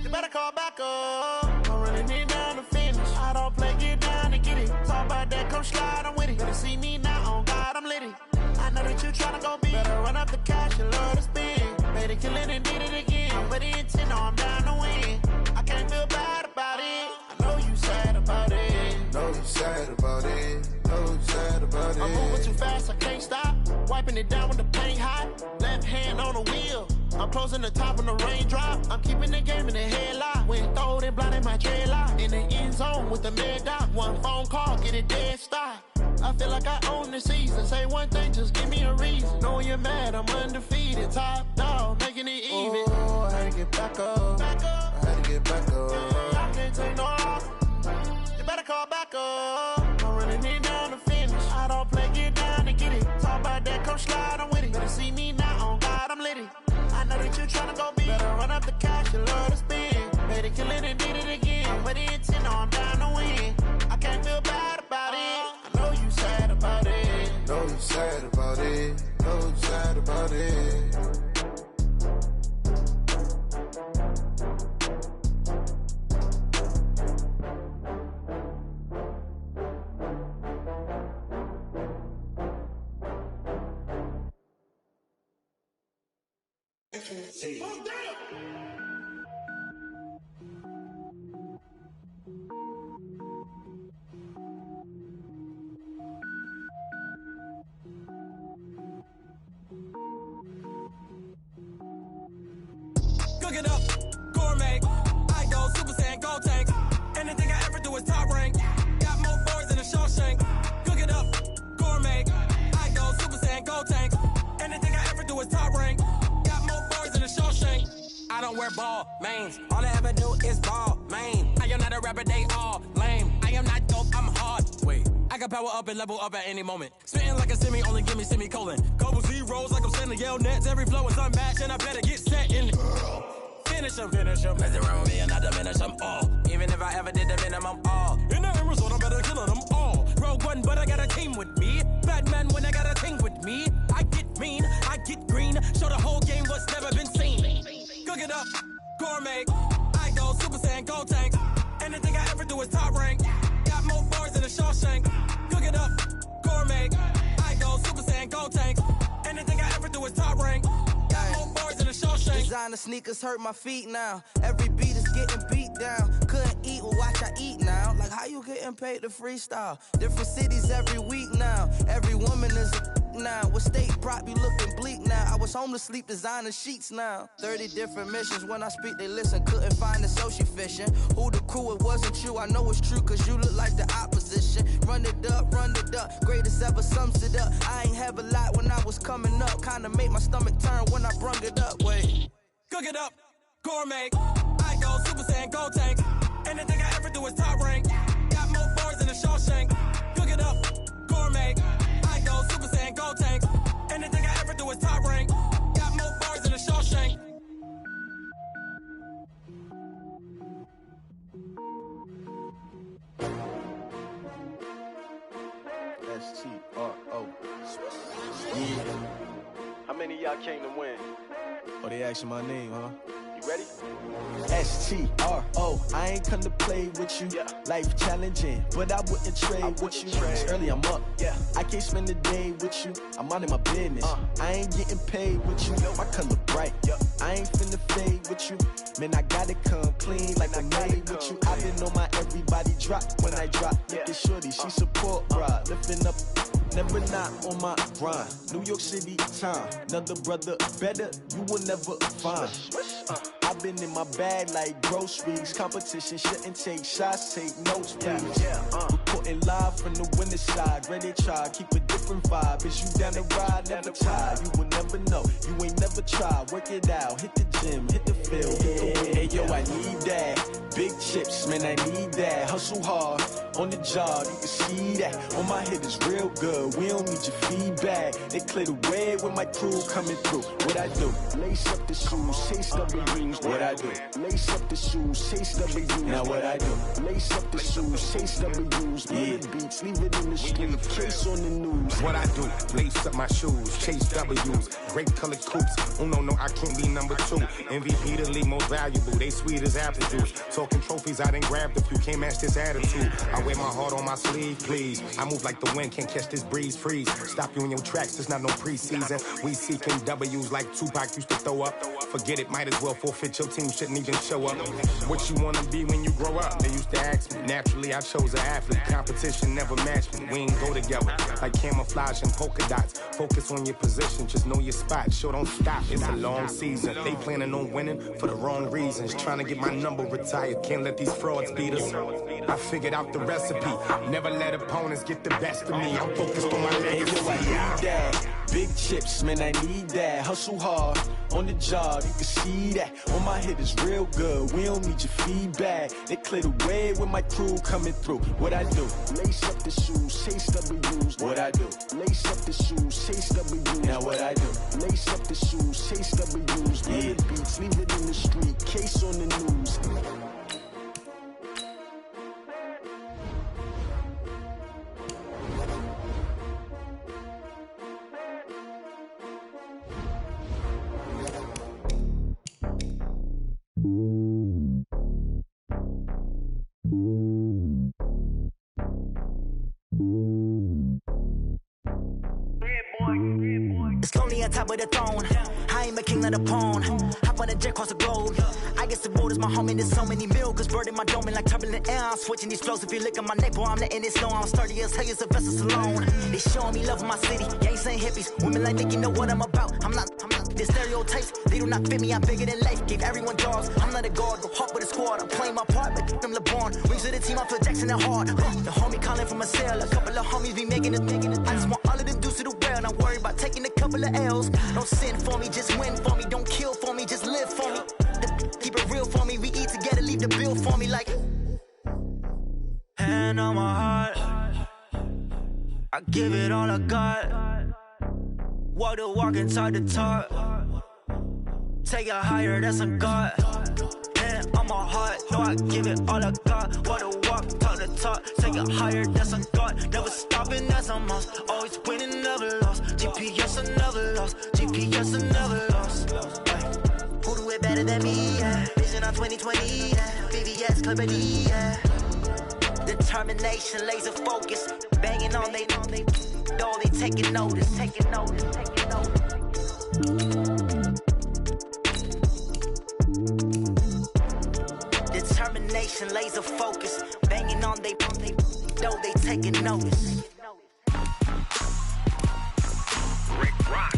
You better call back up. I'm running it down to finish. I don't play, get down and get it. Talk about that, come slide, I'm with it. Better see me now, on God, I'm litty. I know that you tryna go big. Better run up the cash, you love to spend. Better kill it and did it again. But the intent, no, I'm down to win. I can't feel bad about it. I know you sad about it. Know you sad about it. Know you sad about it. I'm moving too fast, I can't stop. Wiping it down with the paint hot. Left hand on the wheel. I'm closing the top on the raindrop. I'm keeping the game in the headlock. When throwed and blinded my dreadlock. In the end zone with the mad dot. One phone call, get it dead stop. I feel like I own the season. Say one thing, just give me a reason. Knowing you're mad, I'm undefeated. Top dog, making it even. Oh, I had to get back up. I had to get back up. I can't take no loss. You better call back up. I'm running it down to finish. I don't play, get down and get it. Talk about that, come slide, I'm with it. Better see me now, on God, I'm litty. I know that you tryna go big. Better run up the cash, you love to spend. Better kill it and did it again. But the intent, no, I'm down to win. I can't feel bad about it. I know you sad about it. Know you sad about it. Know you sad about it. Cook it up, gourmet. I go Super Saiyan, go tank. Anything I ever do is top rank. Got more boards than a Shawshank. Cook it up, gourmet. I go Super Saiyan, go tank. Anything I ever do is top rank. Got more boards than a Shawshank. I don't wear ball mains. All I ever do is ball main. I am not a rapper, they all lame. I am not dope, I'm hard. Wait, I can power up and level up at any moment. Spitting like a semi, only give me semicolon. Couple zeros like I'm sending yell nets. Every flow is unmatched and I better get set in. Finish them. Mess around with me and I diminish them all. Even if I ever did the minimum all. In the end result, I'm better killing them all. Rogue One, but I got a team with me. Batman when I got a team with me. I get mean, I get green. Show the whole game what's never been seen. Cook it up, gourmet. I go Super Saiyan, go tank. Anything I ever do is top rank. Got more bars than a Shawshank. Cook it up, gourmet. I go Super Saiyan, go tank. Anything I ever do is top rank. Got more bars than a Shawshank. Designer sneakers hurt my feet now. Every beat is getting beat down. Couldn't eat, well watch I eat now. Like how you getting paid to freestyle? Different cities every week now. Every woman is a now. With state prop, you looking bleak now. I was home to sleep, designer sheets now. 30 different missions. When I speak, they listen. Couldn't find the social fishing. Who the crew, it wasn't you. I know it's true, cause you look like the opposition. Run it up, greatest ever sums it up. I ain't have a lot when I was coming up. Kinda made my stomach turn when I brung it up. Wait. Cook it up, gourmet. I go Super Saiyan, go tank. Anything I ever do is top rank. Got more bars than a Shawshank. Cook it up, gourmet. I go Super Saiyan, go tank. Anything I ever do is top rank. Got more bars than a Shawshank. S-T-R-O. Yeah. How many of y'all came to win? Oh, they asking my name, huh? You ready? S-T-R-O. I ain't come to play with you. Yeah. Life challenging, but I wouldn't trade with you. It's early, I'm up. Yeah. I can't spend the day with you. I'm minding my business. I ain't getting paid with you. My color bright. Yeah. I ain't finna fade with you. Man, I gotta come clean like I made with you. I've been on my everybody drop when I drop. Look at shorty, she support bra. Lifting up, never not on my grind. New York City time, another brother better, you will never find. I've been in my bag like groceries. Competition shouldn't take shots, take notes, please. Reporting live from the winter side. Ready to try, keep a different vibe. Is you down the ride, never tired. You will never know, you ain't never tried. Work it out, hit the gym, hit the field, hit the wind. Hey yo, I need that. Big chips, man, I need that. Hustle hard, on the job, you can see that. On my head is real good, we don't need your feedback. They clear the way with my crew coming through. What I do? Lace up the shoes, chase W's. What I do? Lace up the shoes, chase W's. Now what I do? Lace up the shoes, chase W's. Yeah. Beats, leave it in the street, case on the news. What I do? Lace up my shoes, chase W's. Great colored coops. Oh no, I can't be number 2. MVP the league most valuable. They sweet as apple juice. Talking trophies, I done grabbed a few. Can't match this attitude. I wear my heart on my sleeve, please. I move like the wind, can't catch this breeze. Freeze. Stop you in your tracks, there's not no preseason. We seeking W's like Tupac used to throw up. Forget it, might as well forfeit. Your team shouldn't even show up. What you wanna be when you grow up? They used to ask me. Naturally, I chose an athlete. Competition never matched me. We ain't go together like camouflage and polka dots. Focus on your position, just know your spot. Sure, don't stop. It's a long season. They planning on winning for the wrong reasons. Trying to get my number retired. Can't let these frauds beat us. I figured out the recipe. Never let opponents get the best of me. I'm focused on my legacy. I need that. Big chips, man, I need that. Hustle hard, on the job, you can see that. On my head is real good, we don't need your feedback. They clear the way with my crew coming through. What I do? Lace up the shoes, chase W's. What I do? Lace up the shoes, chase W's. Now what I do? Lace up the shoes, chase W's. Yeah. Beats, leave it in the street, case on the news. It's lonely on top of the throne. I ain't a king of the pawn. Hop on a jet across the globe. I guess the road is my home and there's so many milkers birding my dome like turbulent air. I'm switching these flows. If you look at my neck, boy, I'm letting it slow. I'm sturdy as hell as a vessel Salone. They showing me love in my city. Gang saying hippies. Women like think you know what I'm about. I'm not the stereotypes. They do not fit me. I'm bigger than life. Gave everyone jobs. I'm not a guard. Go hard with a squad. I'm playing my part, but I'm LeBron. Wings of the team. I feel Jackson and hard. The homie calling from a cell. A couple of homies be making it. I just want all of them dudes to the well. Not worry about taking a couple of L's. Don't sin for me, just win for me. Don't kill for me, just live for me. Keep it real for me. We eat together, leave the bill for me like. Hand on my heart, I give it all I got. Walk the walk and talk the talk. Take it higher, that's a God. Hand on my heart, no, I give it all I got. Walk the walk, talk the talk. Take it higher, that's a God. Never stopping, that's a must. Always winning, never lost. GPS, I never lost. GPS, I never lost. Who do it better than me? Yeah. Vision on 2020. Yeah. VVS, Clarity. Yeah. Determination, laser focus. Banging on they door, they taking notice. Taking notice. Taking notice. Determination, laser focus. Banging on they door, they taking notice. Rick Rock.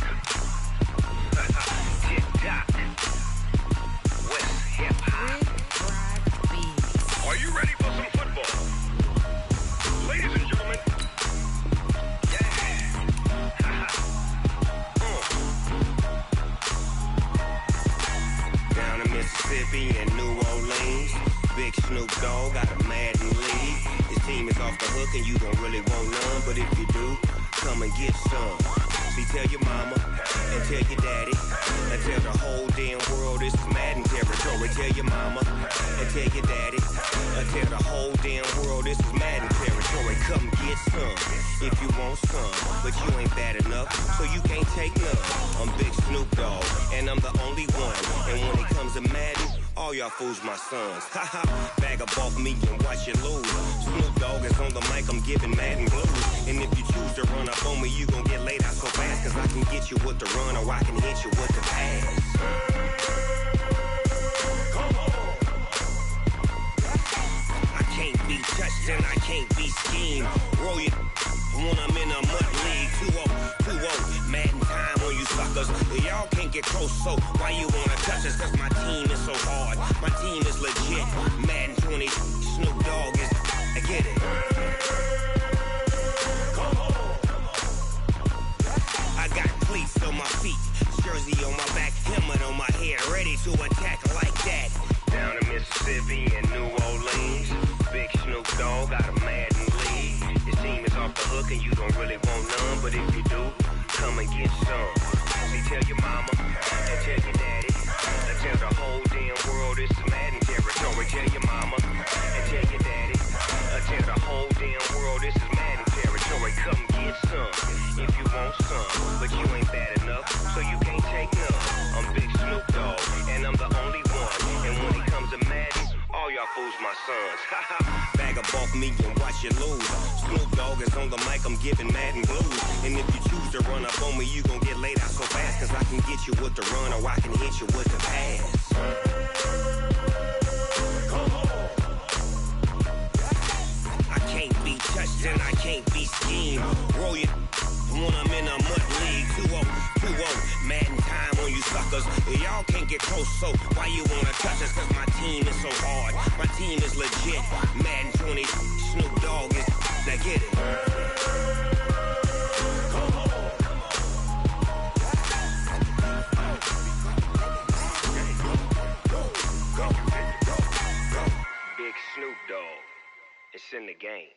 Tick-tock. West hip-hop. Are you ready for some football? Ladies and gentlemen. Down in Mississippi and New Orleans, Big Snoop Dogg got a Madden league. His team is off the hook and you don't really want none, but if you do, come and get some. See, tell your mama and tell your daddy and tell the whole damn world this is Madden territory. Tell your mama and tell your daddy and tell the whole damn world this is Madden territory. Come get some if you want some, but you ain't bad enough, so you can't take none. I'm Big Snoop Dogg and I'm the only one. And when it comes to Madden, all y'all fools my sons. Haha, bag up off me and watch you lose. Snoop Dogg is on the mic, I'm giving Madden blues. And if you choose to run up on me, you gon' get laid out so fast. Cause I can get you with the run or I can hit you with the pass. Come on. touched and I can't be schemed. Roll your when I'm in a mud league. 2-0, Madden time on you suckers. Y'all can't get close, so why you wanna touch us? Cause my team is so hard, my team is legit. Madden 20, Snoop Dogg is, I get it. I got cleats on my feet, jersey on my back, helmet on my head, ready to attack like that. Down in Mississippi and New Orleans, big Snoop Dogg got a Madden league. Your team is off the hook and you don't really want none, but if you do, come and get some. See, tell your mama and tell your daddy, and tell the whole damn world it's Madden territory. Tell your mama and tell your daddy, tell the whole damn world this is Madden territory. Come get some if you want some, but you ain't bad enough, so you can't take none. I'm Big Snoop Dogg, and I'm the only one. And when it comes to Madden, all y'all fools my sons. Bag up off me and watch you lose. Snoop Dogg is on the mic, I'm giving Madden blues. And if you choose to run up on me, you gon' get laid out so fast. Cause I can get you with the run or I can hit you with the pass. I can't be touched and I can't be schemed. Roll your when I'm in a mud league. 2-0, Madden time on you suckers. Y'all can't get close, so why you wanna touch us? Cause my team is so hard, my team is legit. Madden 20, Snoop Dogg is, now get it. Big Snoop Dogg, it's in the game.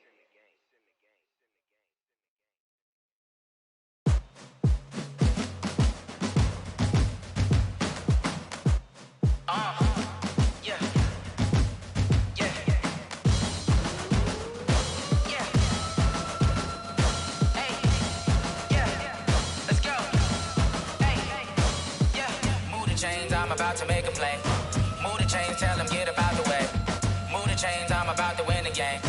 I'm about to make a play. Move the chains, tell them get about the way. Move the chains, I'm about to win the game.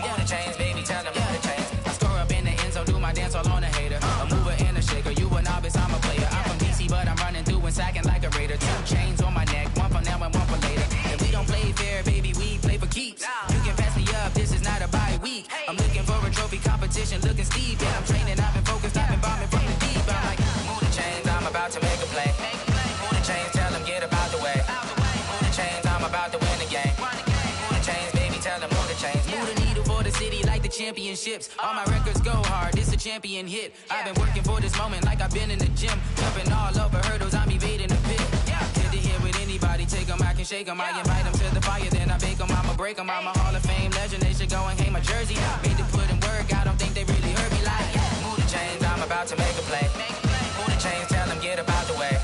Move the chains, baby, tell them move the chains. I score up in the end zone, do my dance all on a hater. A mover and a shaker, you a novice, I'm a player. I'm from DC, but I'm running through and sacking like a raider. 2 chains on my neck, one for now and one for later. And we don't play fair, baby, we play for keeps. You can pass me up, this is not a bye week. I'm looking for a trophy competition, looking steep. Yeah, I'm training, I've been focused, I've been bombing from the deep. I'm like, move the chains, I'm about to make a play. Move the chains, tell them get about the way. Move the chains, I'm about to win the game. Move the chains, baby, tell them move the chains. Move the needle for the city like the championships. All my records go hard, this a champion hit. I've been working for this moment like I've been in the gym. Jumping all over hurdles, I'm evading the pit. Good to hear with anybody, take them, I can shake them. I invite them to the fire, then I bake them, I'ma break them. I'm a Hall of Fame legend, they should go and hang my jersey. Made to put in work, I don't think they really heard me like, move the chains, I'm about to make a play. Move the chains, tell them get about the way.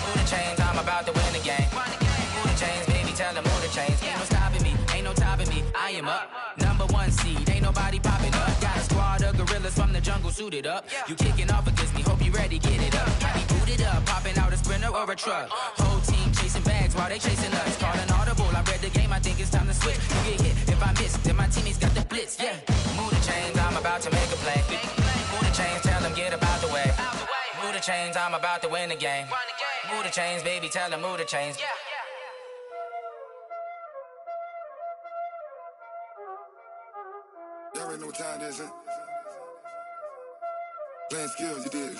Move the chains, I'm about to win the game. Move the chains, baby, tell them move the chains. Ain't no stopping me, ain't no topping me, I am up. Number 1 seed, ain't nobody popping up. Got a squad of gorillas from the jungle suited up. You kicking off against me, hope you ready, get it up. I be booted up, popping out a sprinter or a truck. Whole team chasing bags while they chasing us. Calling audible, I read the game, I think it's time to switch. You get hit, if I miss, then my teammates got the blitz, yeah. Move the chains, I'm about to make a play. Move the chains, tell them get about the way. Move the chains, I'm about to win the game. Move the chains, baby, tell them move the chains. Y'all already know what time it is, huh? Playing skills, you did.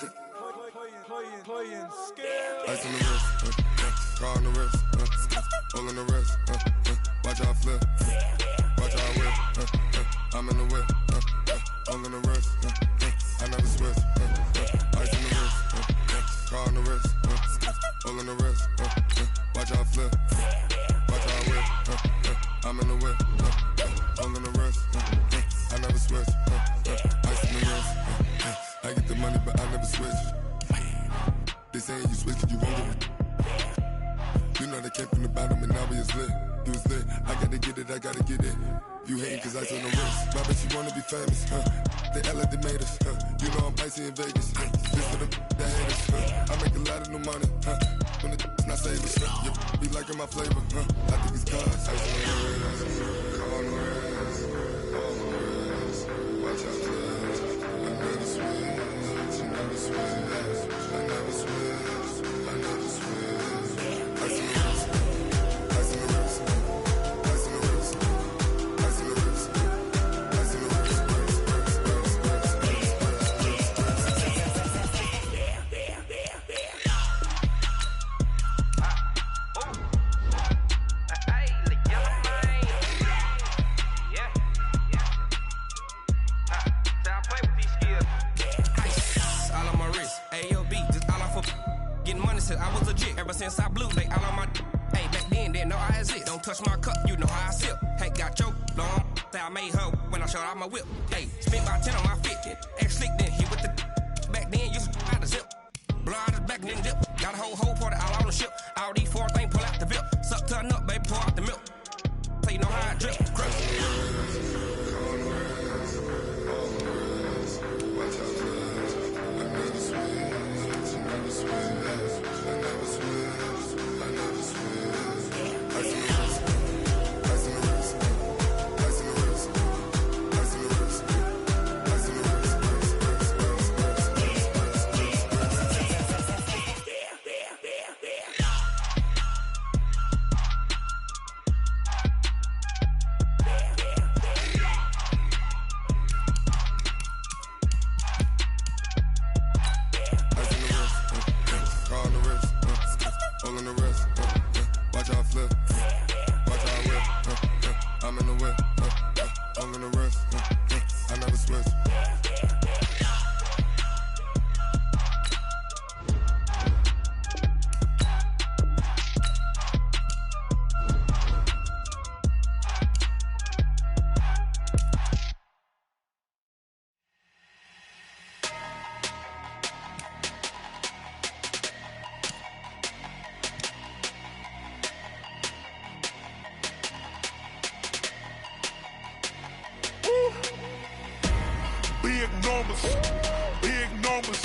Playing skills. Ice on the wrist, car on the wrist, hole in the wrist, watch out flip, watch out whip, I'm in the whip, hole in the wrist, I never switch, ice on the wrist, car on the wrist, hole in the wrist, watch out flip, watch out whip, I'm in the whip, hole in the wrist, I never switch, ice on the wrist, I get the money but I never switch. They saying you switch it, you won't get it. You know they came from the bottom and now we is lit. You was lit, I gotta get it, I gotta get it. You hating cause ice on the wrist. My bitch, you wanna be famous, They act like they made us, You know I'm icy in Vegas, This for the that haters, I make a lot of new money, When the not savers, You be liking my flavor, I think it's cause ice on the wrist, on the wrist, on the wrist. Watch out, please. I never switch, I never switch, I never switch, I never switch. Ice on the wrist, ice on the wrist, ice on the wrist, ice on the wrist, since I blew, they all on my. Hey, back then, didn't know I exist. Don't touch my cup, you know how I sip. Hey, got your long. I made her when I showed out my whip. Hey, spent about 10 on my fit. Ex slick, then hit with the. Back then, used to out the zip. Blow out his back, then dip. Got a whole party all on the ship. All these four things pull out the VIP. Suck, turn up, baby, pour out the milk. So you know how I drip. Big numbers,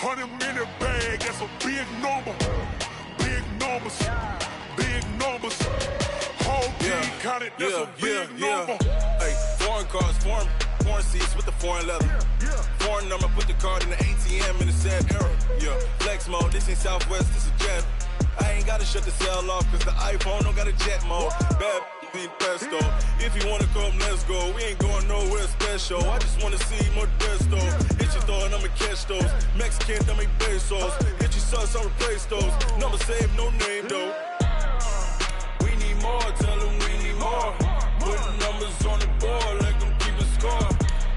100-minute bag, that's a big number. Big numbers, whole team counted, that's a big number. Hey, foreign cars, foreign seats with the foreign leather. Foreign number, put the card in the ATM in the sad era. Yeah, flex mode, this ain't Southwest, this is jet. I ain't gotta shut the cell off, cause the iPhone don't got a jet mode. Bad need pesto. If you wanna come, let's go. We ain't going nowhere special. I just wanna see more desto. Hit your thought, I'ma catch those. Mexican, I make pesos. Hit your sus, I'll replace those. Number saved, no name though. We need more, tell them we need more. Putting numbers on the board, like I'm keeping score.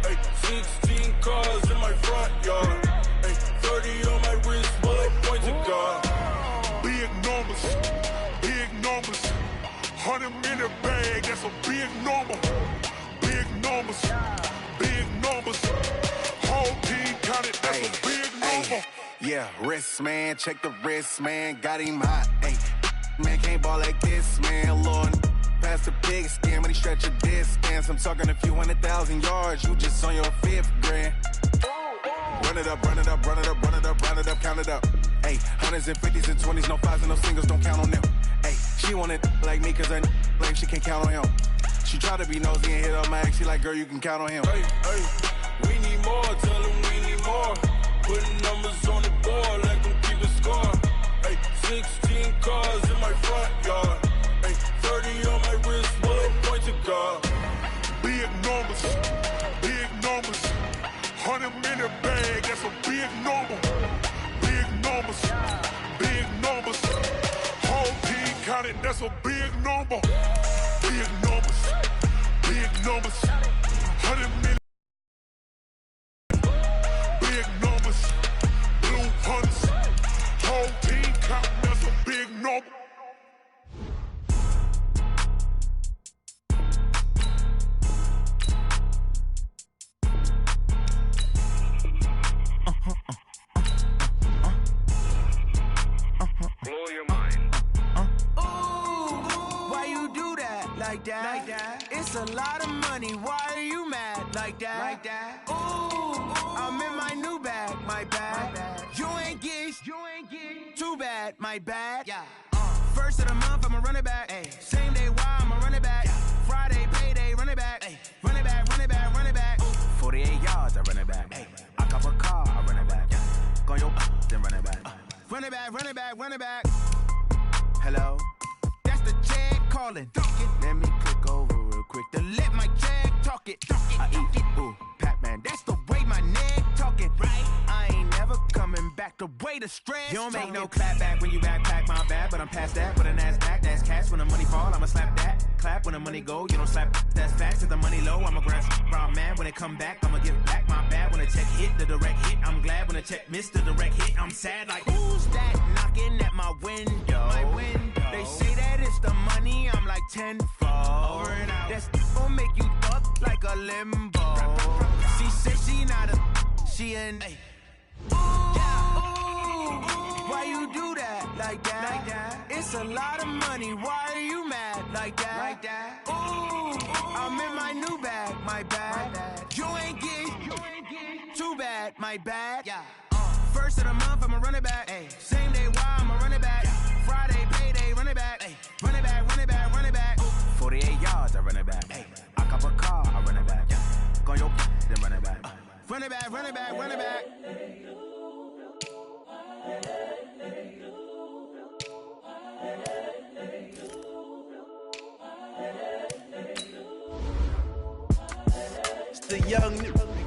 Hey, 16 cars in my front yard. Hey, 30 on my wrist, bullet points of God. Big numbers, 100-minute bag, that's a big number. Big numbers, whole team counted, that's a big number. Yeah, wrist man, check the wrist man, got him hot. Ay, man can't ball like this, man. Lord, past the big skin when he stretch a distance. I'm talking a few 100,000 yards, you just on your 5th grand. Run it up, count it up. Hey, hundreds and 50s and 20s, no 5s and no singles, don't count on them. Hey, she want it like me, cause her like she can't count on him. She try to be nosy and hit up my ex, she like, girl, you can count on him. Hey, we need more, tell them we need more. Putting numbers on the board, like I'm keeping score. Hey, 16 cars in my front yard. Hey, 30 on my wrist, bullet points of God. Big numbers, 100-minute bag, that's a big number. Big numbers, whole team counted, that's a big number. Big numbers, 100-minute. Big numbers, blue hunters, whole team counting, that's a big number. Blow your mind. Why you do that? Like that? It's a lot of money. Why are you mad? Like that? Ooh, I'm in my new bag. My bad. You ain't get too bad. My bad. Yeah. First of the month, I'ma run it back. Ay. Same day, why I'ma run it back. Yeah. Friday, payday, run it back. Ay. Run it back. 48 yards, I run it back. Ay. I cop a car, I run it back. Yeah. Go your then run it back. Run it back. Hello? That's the Jag calling. Let me click over real quick to let my Jag talk it. I eat it, ooh, Pac-Man. That's the way my neck talking. Right? I ain't never coming back the way the stress. You don't make no clap back when you backpack, my bad. But I'm past that with a NASDAQ. That's cash when the money fall, I'ma slap that. Clap when the money go, you don't slap. That's facts. If the money low, I'ma grab brown man. When it come back, I'ma give back my bad. When the check hit, the direct hit. I'm glad when the check missed the direct hit. I'm sad like, who's that knocking? looking at my window. They say that it's the money, I'm like tenfold. That's gon' make you up like a limbo. She said she not a, she an. Ooh, why you do that like that? It's a lot of money, why are you mad like that? Ooh, I'm in my new bag, my bad. You ain't get too bad, my bad. First of the month, I'ma run it back. Same day, why I'ma run it back. Friday, payday, run it back. Run it back, run it back, run it back. 48 yards, I run it back. I cop a car, I run it back. Go your then run it back. Run it back, run it back, run it back. It's the young,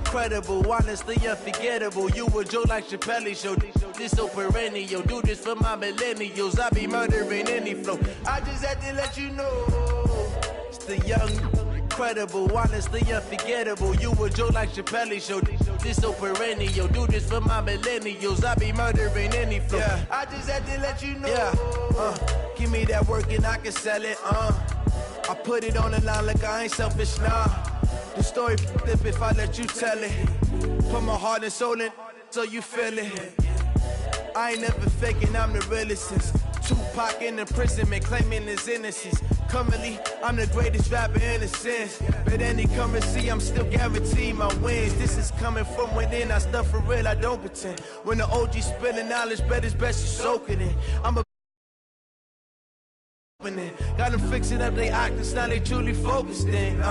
incredible, honestly unforgettable. You a Joe like Chappelle show. This so perennial. Do this for my millennials. I be murdering any flow. I just had to let you know. It's the young, incredible, honestly unforgettable. You a Joe like Chappelle show. This so perennial. Do this for my millennials. I be murdering any flow. I just had to let you know. Give me that work and I can sell it. I put it on the line like I ain't selfish, nah. The story flip if I let you tell it. Put my heart and soul in so you feel it. I ain't never faking, I'm the realest since Tupac in imprisonment, claiming his innocence. Currently, I'm the greatest rapper in a sense. But any currency, I'm still guaranteed my wins. This is coming from within, I stuff for real, I don't pretend. When the OG spilling knowledge, bet it's best you soak it in. I'm a got them fixing up they octaves, now they truly focused in.